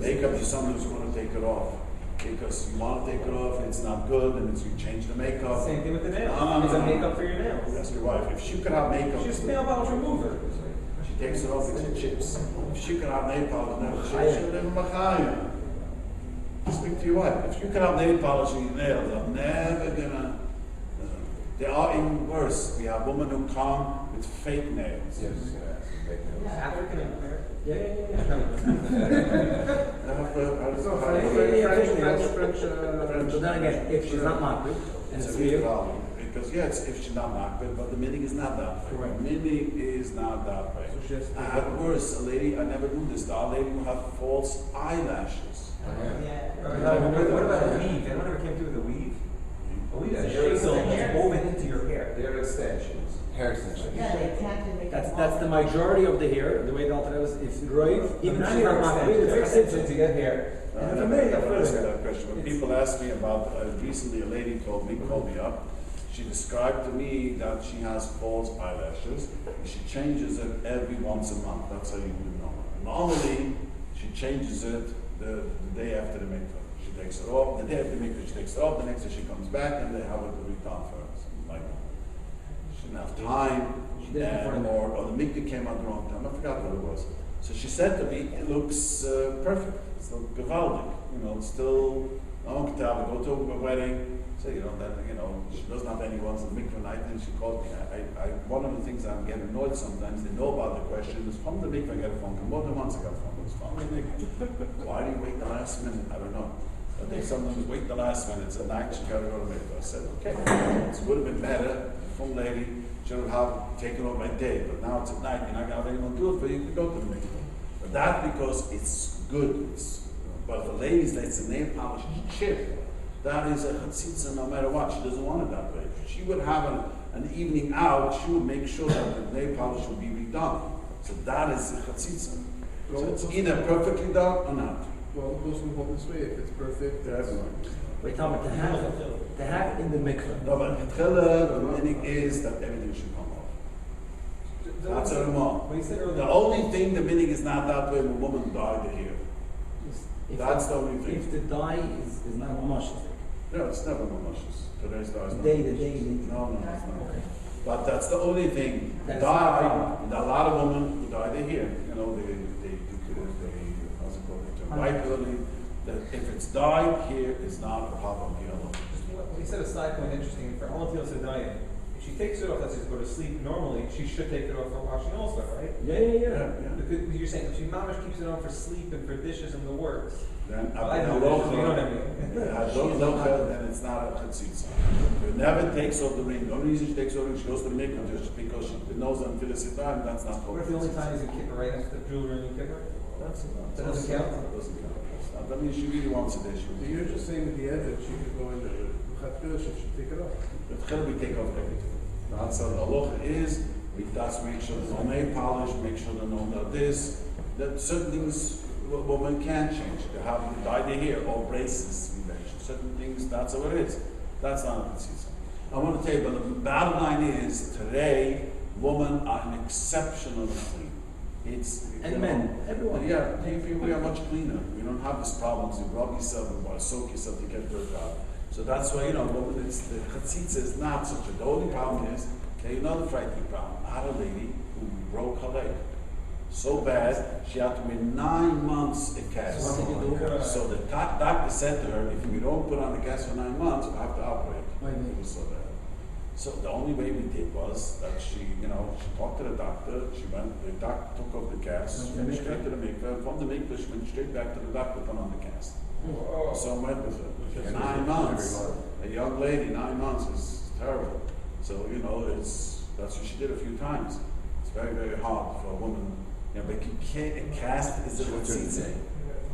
Makeup is someone who's going to take it off. Because you want to take it off, it's not good, and it's you change the makeup. Same thing with the nails. No. It's a makeup for your nails. That's your wife. If she could have makeup, Just nail polish remover. she takes it off, it's chips. If she could have nail polish, never chips, she'll live in Machayim. Speak to your wife. If you could have nail polish in your nails, I'm never gonna. They are even worse. We have women who come with fake nails. African American. Yeah. So then again, if she's not mocked, and It's it's a big real, problem. Because if she's not marked, but the minig is not that way. Correct. Minig is not that way. So she has to I had worse, a lady, I never knew this, a lady who had false eyelashes. What about a weave? Anyone ever came through with a weave? A weave is a shakel that's woven into your hair. They're extensions. Hair extensions. Yeah, they attach and make it that's the majority of the hair. The way the alter is, it's grave. Even if Not she's your not mocked, extension. It's it's extension to get hair. I And never for me, never asked further. that question. When people ask me about, recently a lady called me up, she described to me that she has false eyelashes. She changes it every once a month. That's how you would know. Normally, she changes it the day after the mikvah. She takes it off. The day after the mikvah, she takes it off. The next day she comes back and they have it redone for her. Something like that. She didn't have time. She did it before the Or the mikvah came at the wrong time. I forgot what it was. So she said to me, it looks perfect. It's still gewaldig. It's still, no one can tell. We go to a wedding. So, she doesn't have anyone on the mikvah night, and she called me. One of the things I'm getting annoyed sometimes, they know about the question, is from the mikvah I get a phone call. More than once I got a phone call. Why do you wait the last minute? I don't know. But they sometimes wait the last minute. It's a night, you got to go to the mikvah. I said, okay. It would have been better. The phone lady should have taken over my day, but now it's at night, you're not going to have anyone do it, but you can go to the mikvah. But that because it's good. But for ladies, it's a nail polish chip. That is a chatzitza no matter what. She doesn't want it that way. If she would have an evening out, she would make sure that the nail polish would be redone. So that is a chatzitza. So it's either perfectly done or not. Well, it goes from home this way. If it's perfect, that's Wait, tell me, to have in the mikveh. No, but the meaning is that everything should come off. That's a Ramah. When you said earlier. The only thing the meaning is not that way when a woman died here. That's the only thing. If the die is not mamash, No, it's never mamashis. Today's die is not the mamashis. day. No, it's not. Okay. But that's the only thing. That's not a Die, problem. a lot of women who die, they here. You know, they how's it called? They wipe early. That if it's died here, it's not a problem here. When you said a side point, interesting, for all fields of diet, if she takes it off, let's just go to sleep, normally, she should take it off for washing also, right? Yeah. Because you're saying, if she mamish keeps it on for sleep and for dishes and the works. Then Well, I know dishes, you know what I mean? then it's not a chatzitza. She never takes off the ring. The only reason she takes off the ring, she goes to the mikvah just because she knows on Philistine, that's not called. What if the only time is in kippur, right next to the jewelry and kippur? That doesn't count? That doesn't count. I mean, she really wants it there. So you're just saying at the end that she could go in there, she should take it off. But we take off everything. The answer the halacha is we that's make sure there's no nail polish, make sure there's no this. That certain things women can change. They have dyed their hair or braces. We mentioned certain things. That's how it is. That's not a season. I want to tell you, but the bottom line is today women are exceptionally clean. It's And men, everyone. Yeah, we are much cleaner. We don't have these problems. You rub yourself and soak yourself to get dirt out. So that's why, women, it's the chatzitza is not such a. The only problem is, okay, another frightening problem. I had a lady who broke her leg so bad she had to wait 9 months a cast. So what did you do? So the doctor said to her, if you don't put on the cast for 9 months, you have to operate. Why not? It was so bad. So the only way we did was that she talked to the doctor. She went. The doctor took off the cast, went straight to the mikveh. From the mikveh, she went straight back to the doctor, put on the cast. So I went with her. 9 months. A young lady, 9 months is terrible. So that's what she did a few times. It's very, very hard for a woman. But you can't. A cast is a chatzitza.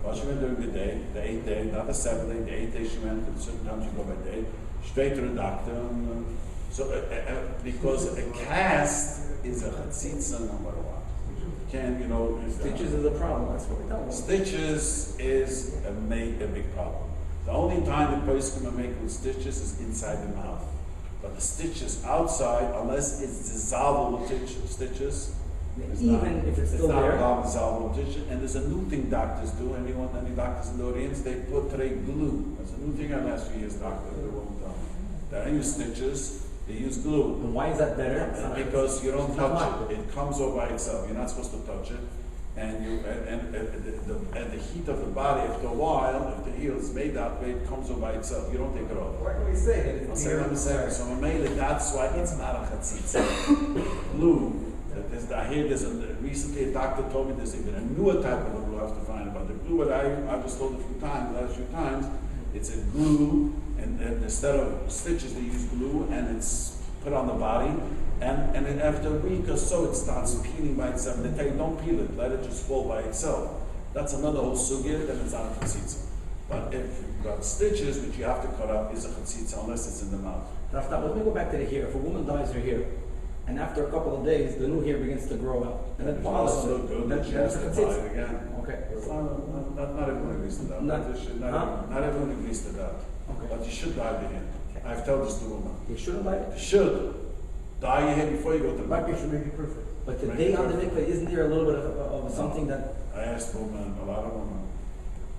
Well, she went during the day, the 8th day, not the 7th day. The 8th day she went. At certain times she go by day, straight to the doctor. Because a cast is a chatzitza number one. Stitches is a problem. That's what we tell them. Stitches is a big problem. The only time the person can make with stitches is inside the mouth. But the stitches outside, unless it's dissolvable stitches, Even if it's still not there. allowed dissolvable stitches. And there's a new thing doctors do. Any doctors in the audience, they put glue. There's a new thing our last few years doctors do all the time. They don't use stitches. They use glue. And why is that better? Because you don't touch it. It comes all by itself. You're not supposed to touch it. And the heat of the body, after a while, if the heel is made that way, it comes all by itself. You don't take it off. Why can we say that? I'll say what I'm saying. So that's why it's not a chatzitza. Glue. I hear recently a doctor told me there's even a newer type of glue I have to find about the glue, but I was told the last few times, it's a glue, and instead of stitches they use glue, and it's put on the body, and then after a week or so it starts peeling by itself. They tell you don't peel it, let it just fall by itself. That's another whole sugya, then it's not a chatzitza. But if you've got stitches, which you have to cut up, is a chatzitza unless it's in the mouth. Let me go back to the hair. If a woman dyes her hair, and after a couple of days, the new hair begins to grow out, and it follows look good, then she has to buy it again. Okay. Not everyone agrees to that. Not everyone agrees to that. Okay. But you should dye the hair. I've told this to women. You shouldn't dye it? You should. Dye your hair before you go to the Might be mikveh. should make it perfect. But the day on the mikveh, isn't there a little bit of something that I asked women, a lot of women.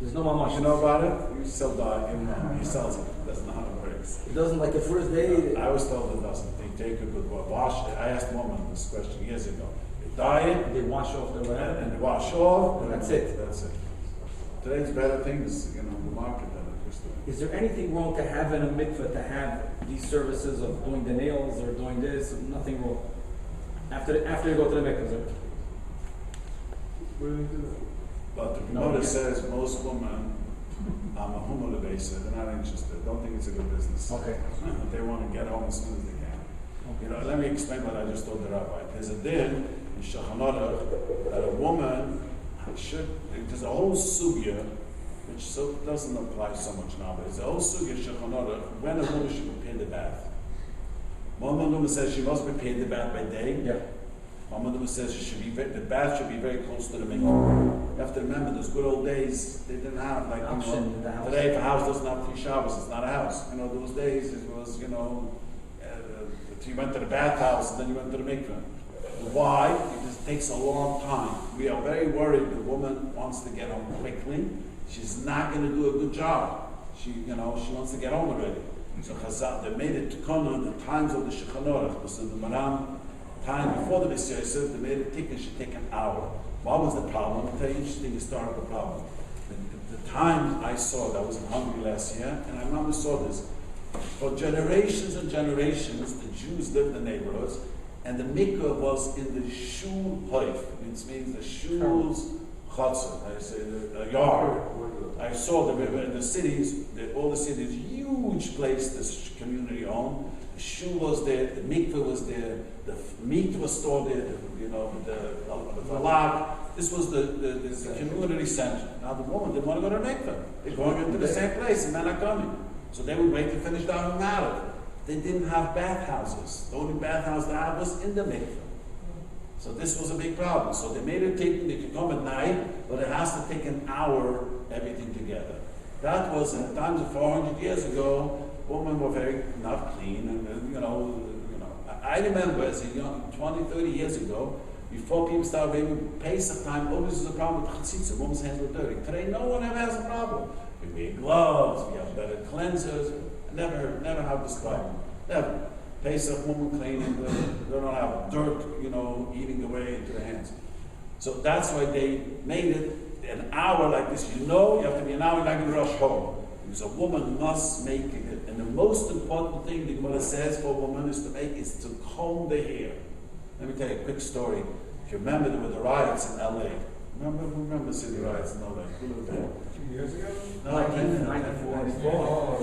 there's no mamash? You know about it? You sell dye. He sells it. That's not how it works. It doesn't like the first day. I was told it doesn't. They take a good wash. I asked a woman this question years ago. They dye it, They wash off the whatever. and they wash off. And that's it. That's it. Today's better things, the market than it used to be. Is there anything wrong to have in a mikveh to have these services of doing the nails or doing this? Nothing wrong. After you go to the mikveh, sir. What do we do? But the No, Gemara yeah. says most women, I'm a humble base, they're not interested. Don't think it's a good business. Okay. They want to get home as soon as they can. Let me explain what I just told the rabbi. There's a din in Shulchan that a woman there's a whole sugya, which doesn't apply so much now, but it's a whole sugya in Shulchan when a woman should prepare the bath. One woman says she must prepare the bath by day. Yeah. One woman says the bath should be very close to the mikveh. You have to remember, those good old days, they didn't have Option in the house. today if a house doesn't have 3 showers, it's not a house. Those days it was, you went to the bathhouse and then you went to the mikveh. Why? Because it takes a long time. We are very worried the woman wants to get home quickly. She's not going to do a good job. She wants to get home already. So Chazal, they made it Elchonon the times of the Shiurim. Because in the Maram time before the Beis Yosef, they made it tikkun should take an hour. What was the problem? I'll tell you an interesting historical problem. The times I saw, that was in Hungary last year, and I remember saw this. For generations and generations, the Jews lived in the neighborhoods, and the mikveh was in the shul hoif, which means the shul's chatzah, I say the yard. I saw in the cities, all the cities, huge place this community owned. The shul was there, the mikveh was there, the meat was stored there, the lab. This was the community center. Now the woman didn't want to go to the mikveh. They're going into the same place, and men are coming. So they would wait to finish down the matter. They didn't have bathhouses. The only bathhouse they had was in the mikveh. So this was a big problem. So they made it take, they could come at night, but it has to take an hour, everything together. That was in times of 400 years ago, women were very not clean, and I remember as a young, 20, 30 years ago, before people started maybe Pesach time, always was a problem with chatzitza, women's hands were dirty. Today, no one ever has a problem. We wear gloves, we have better cleansers, never have this problem. Never. Pesach, woman cleaning, they don't have dirt, eating away into their hands. So that's why they made it an hour like this. You have to be an hour like in Rosh home. Because a woman must make it. And the most important thing the Gemara says for a woman is to comb the hair. Let me tell you a quick story. If you remember, there were the riots in LA. Who remembers the riots in LA? Who lived there? 2 years ago? No, 1994. Oh,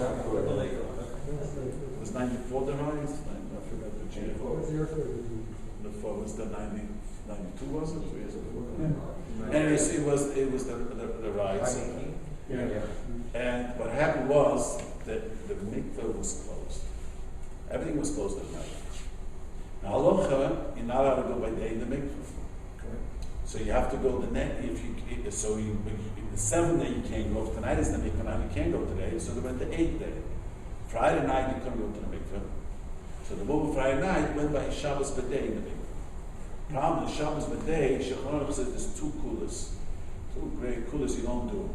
Was 94 the riots? I forgot the year. Before was the 92 was it? 2 years ago. Anyways, it was the riots. Yeah. And what happened was that the mikveh was closed. Everything was closed at night. Now, Halacha, you're not allowed to go by day in the mikveh. So you have to go the next. The 7th day you can't go. If tonight is the mikveh, now you can't go today. So they went the 8th day. Friday night you couldn't go to the mikveh. So the woman Friday night went by Shabbos b'day in the mikveh. Problem is Shabbos b'day, Shiurim says there's 2 kulas. 2 great kulas you don't do.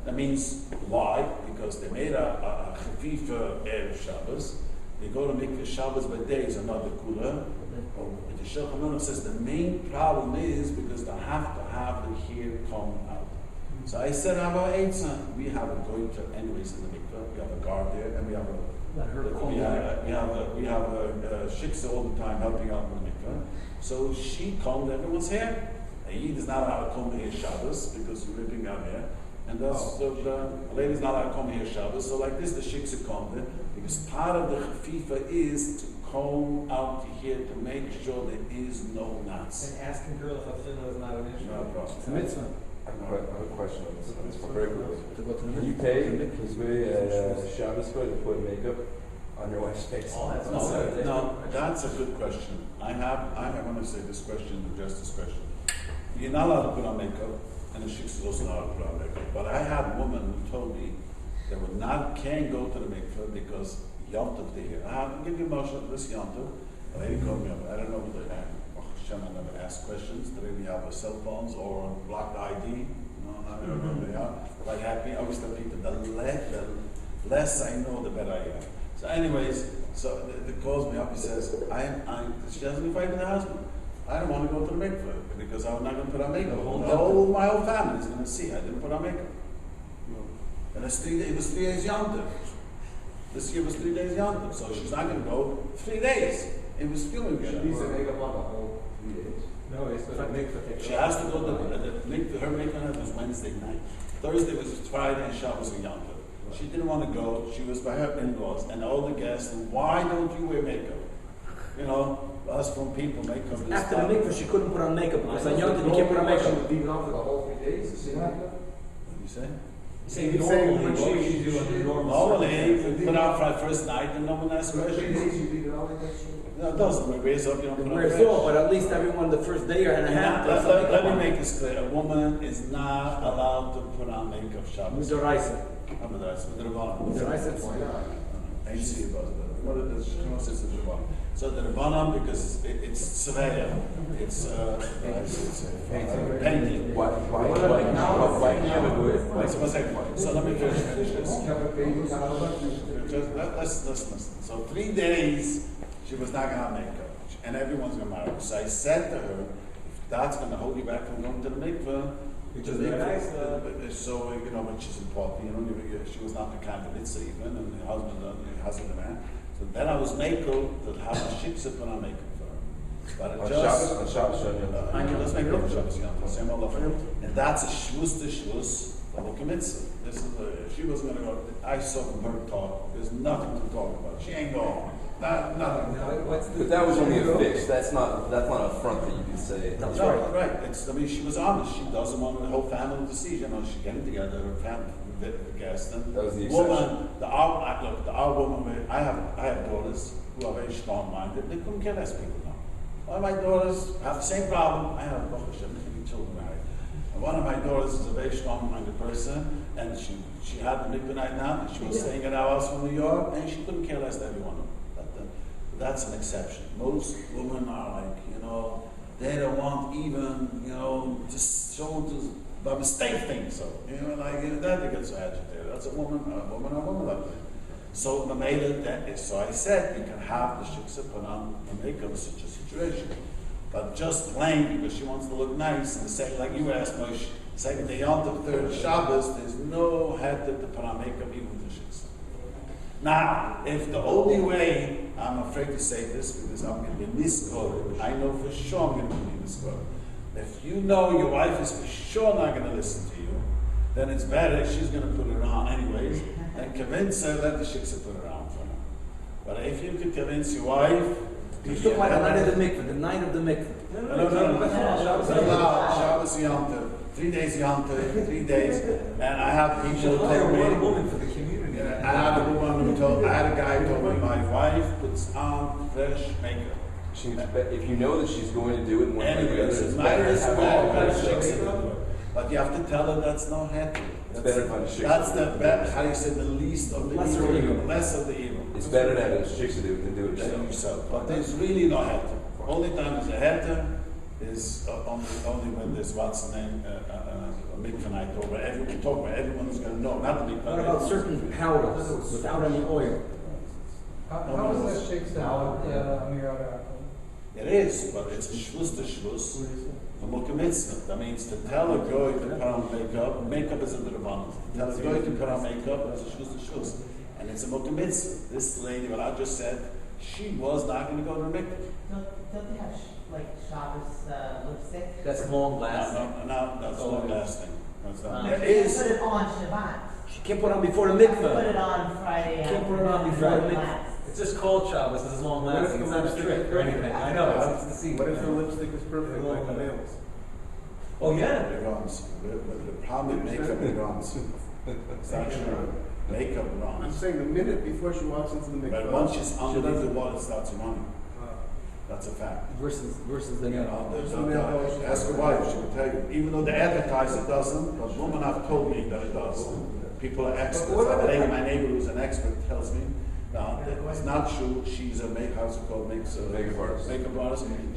That means why? Because they made a chafifa erev Shabbos. They go to mikveh Shabbos b'day is another kula. The Elchonon says the main problem is because they have to have the hair come out. So I said, how about Eitzah? We have a goiter anyways in the mikveh. We have a guard there, and we have a shiksa all the time helping out in the mikveh. So she combed everyone's hair. A Yid is not allowed to comb hair Shabbos because you're ripping out hair. And so the lady's not allowed to comb hair Shabbos. So like this, the shiksa combed it because part of the chafifa is to comb out the hair to make sure there is no knots. And asking girl if a thinner is not an issue. No problem. It's a mitzvah. I have a question on this for very quickly. Can you pay Shabbos to put makeup on your wife's face? No, that's a good question. I want to say this question, address this question. You're not allowed to put on makeup, and the shiksa is also not allowed to put on makeup. But I had a woman who told me they can't go to the mikveh because Yom Tov they here. I'll give you motion this Yom Tov. A lady called me up. I don't know what they have. I never ask questions. Do they have cell phones or blocked ID? No, I don't know who they are. Quite happy. I always tell people the less I know, the better I am. So anyways, so the calls me up. He says, she has me fight with her husband. I don't want to go to the mikveh because I'm not going to put on makeup. My whole family is going to see I didn't put on makeup. And it was 3 days Yom Tov. This year was 3 days Yom Tov, so she's not going to go 3 days. It was feeling good. She needs to make up on the whole 3 days. No, it's going to make She has to go to her makeup was Wednesday night. Thursday was Friday and Shabbos was Yom Tov. She didn't want to go. She was by her in-laws and all the guests. And why don't you wear makeup? Us from people, makeup is After the mikveh, she couldn't put on makeup because on Yom Tov you can't put on makeup. She would leave it on for the whole 3 days, the same makeup? What do you say? He's saying normally you do under normal Normally, we put out for the first night and no one asks 3 questions. days you leave it on like that? No, it doesn't. It wears up, you don't put on Wears off, but at least everyone the first day and a half. Let me make this clear. A woman is not allowed to put on makeup Shabbos. Midoraisa. With the Rabbanan. Midoraisa. Why not? Ain't see about it. What it is, it's the Rabban. So the Rabbanan, because it's surveyor, it's painting. Why can't we do it? Wait, so one second. So let me finish this. Let's listen. So 3 days, she was not going to have makeup. And everyone's going to marry her. So I said to her, if that's going to hold you back from going to the mikveh, Which is very nice. so, which is important, she was not the candidate, so even, and the husband and man. So then I was makel that have a shiksa put on makeup for her. But On it just, Shabbos, let's make up Shabbos, same all and that's a shvus to shvus, double mitzvah. This is she wasn't going to go. I saw from her talk. There's nothing to talk about. She ain't going. Nothing. But that was only a fix. That's not a front that you can say. That's right. She was honest. She doesn't want the whole family to see. She's getting together, her family, the guests, and that was the woman. Our woman. I have daughters who are very strong-minded. They couldn't care less people now. One of my daughters have the same problem. I have Baruch Hashem, children married. And one of my daughters is a very strong-minded person, and she had the mikveh night now, and she was staying at our house from New York, and she couldn't care less to everyone. That's an exception. Most women are like, they don't want even, just someone to, by mistake think so. That they get so agitated. That's a woman like that. So so I said you can have the shiksa put on the makeup in such a situation. But just plain because she wants to look nice, and the second, like you asked, Moshe, second day on the third Shabbos, there's no head to put on makeup even with the shiksa. Now, if the only way, I'm afraid to say this because I'm going to be misquoted. I know for sure I'm going to be misquoted. If you know your wife is for sure not going to listen to you, then it's better if she's going to put it on anyways, and convince her, let the shiksa put it on for her. But if you could convince your wife, you took like the night of the mikveh, the night of the mikveh. No. Shabbos Yom Tov, 3 days Yom Tov, 3 days, and I have people tell me. I had a woman I had a guy who told me my wife puts on fresh makeup. If you know that she's going to do it, Anyways, it's better to have but you have to tell her that's no happy. That's the best. How do you say the least of the evil? Less of the evil. It's better to have a shiksa do it than do it yourself. But there's really no hatter. Only time there's a hatter is only when there's what's the name a mikveh night over. Everyone talk about everyone's going to know. Not the mikveh. What about certain powders without any oil? How is that shiksa? It is, but it's a shvus to shvus. That means to tell a girl to put on makeup. Makeup is a drabbanan. To tell a girl to put on makeup is a shvus to shvus, and it's a mitzvah. This lady, what I just said, she was not going to go to the mikveh. Don't they have Shabbos lipstick? That's long lasting. No, that's long lasting. There is. Put it on Shabbat. She can't put it on before the mikveh. Put it on Friday. Can't put it on before the mikveh. It's just cold Shabbos. This is long lasting. It's not a trick or anything. I know. It's the scene. What if the lipstick is perfect like the nails? Oh yeah. It runs. The problem with makeup, it runs. It's actually makeup I'm runs. saying the minute before she walks into the mikveh. But once she's underneath the water, it starts running. That's a fact. Versus the Ask her wife, she will tell you. Even though the advertiser doesn't, but women have told me that it does. People are experts. My neighbor who's an expert tells me, no, it's not true. She's a makeup artist.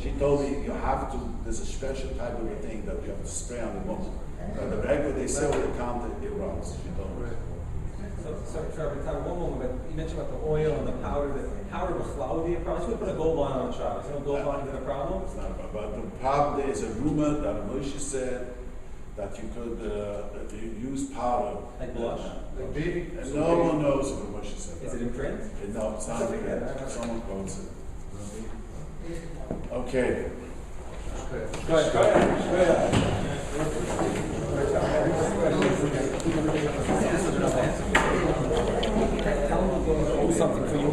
She told me you have to, there's a special type of a thing that you have to spray on the woman. The regular they sell at the counter, it runs. She told me. So Trevor, one moment, but you mentioned about the oil and the powder. The powder would be a problem. So we put a gold line on Shabbos. You know, gold line is a problem. It's not, but the problem there is a rumor that Moshe said that you could you use powder. Like blush? Like baby? And no one knows what Moshe said. Is it in print? No, it's not in print. Someone quotes it. Okay. Go ahead. something for you.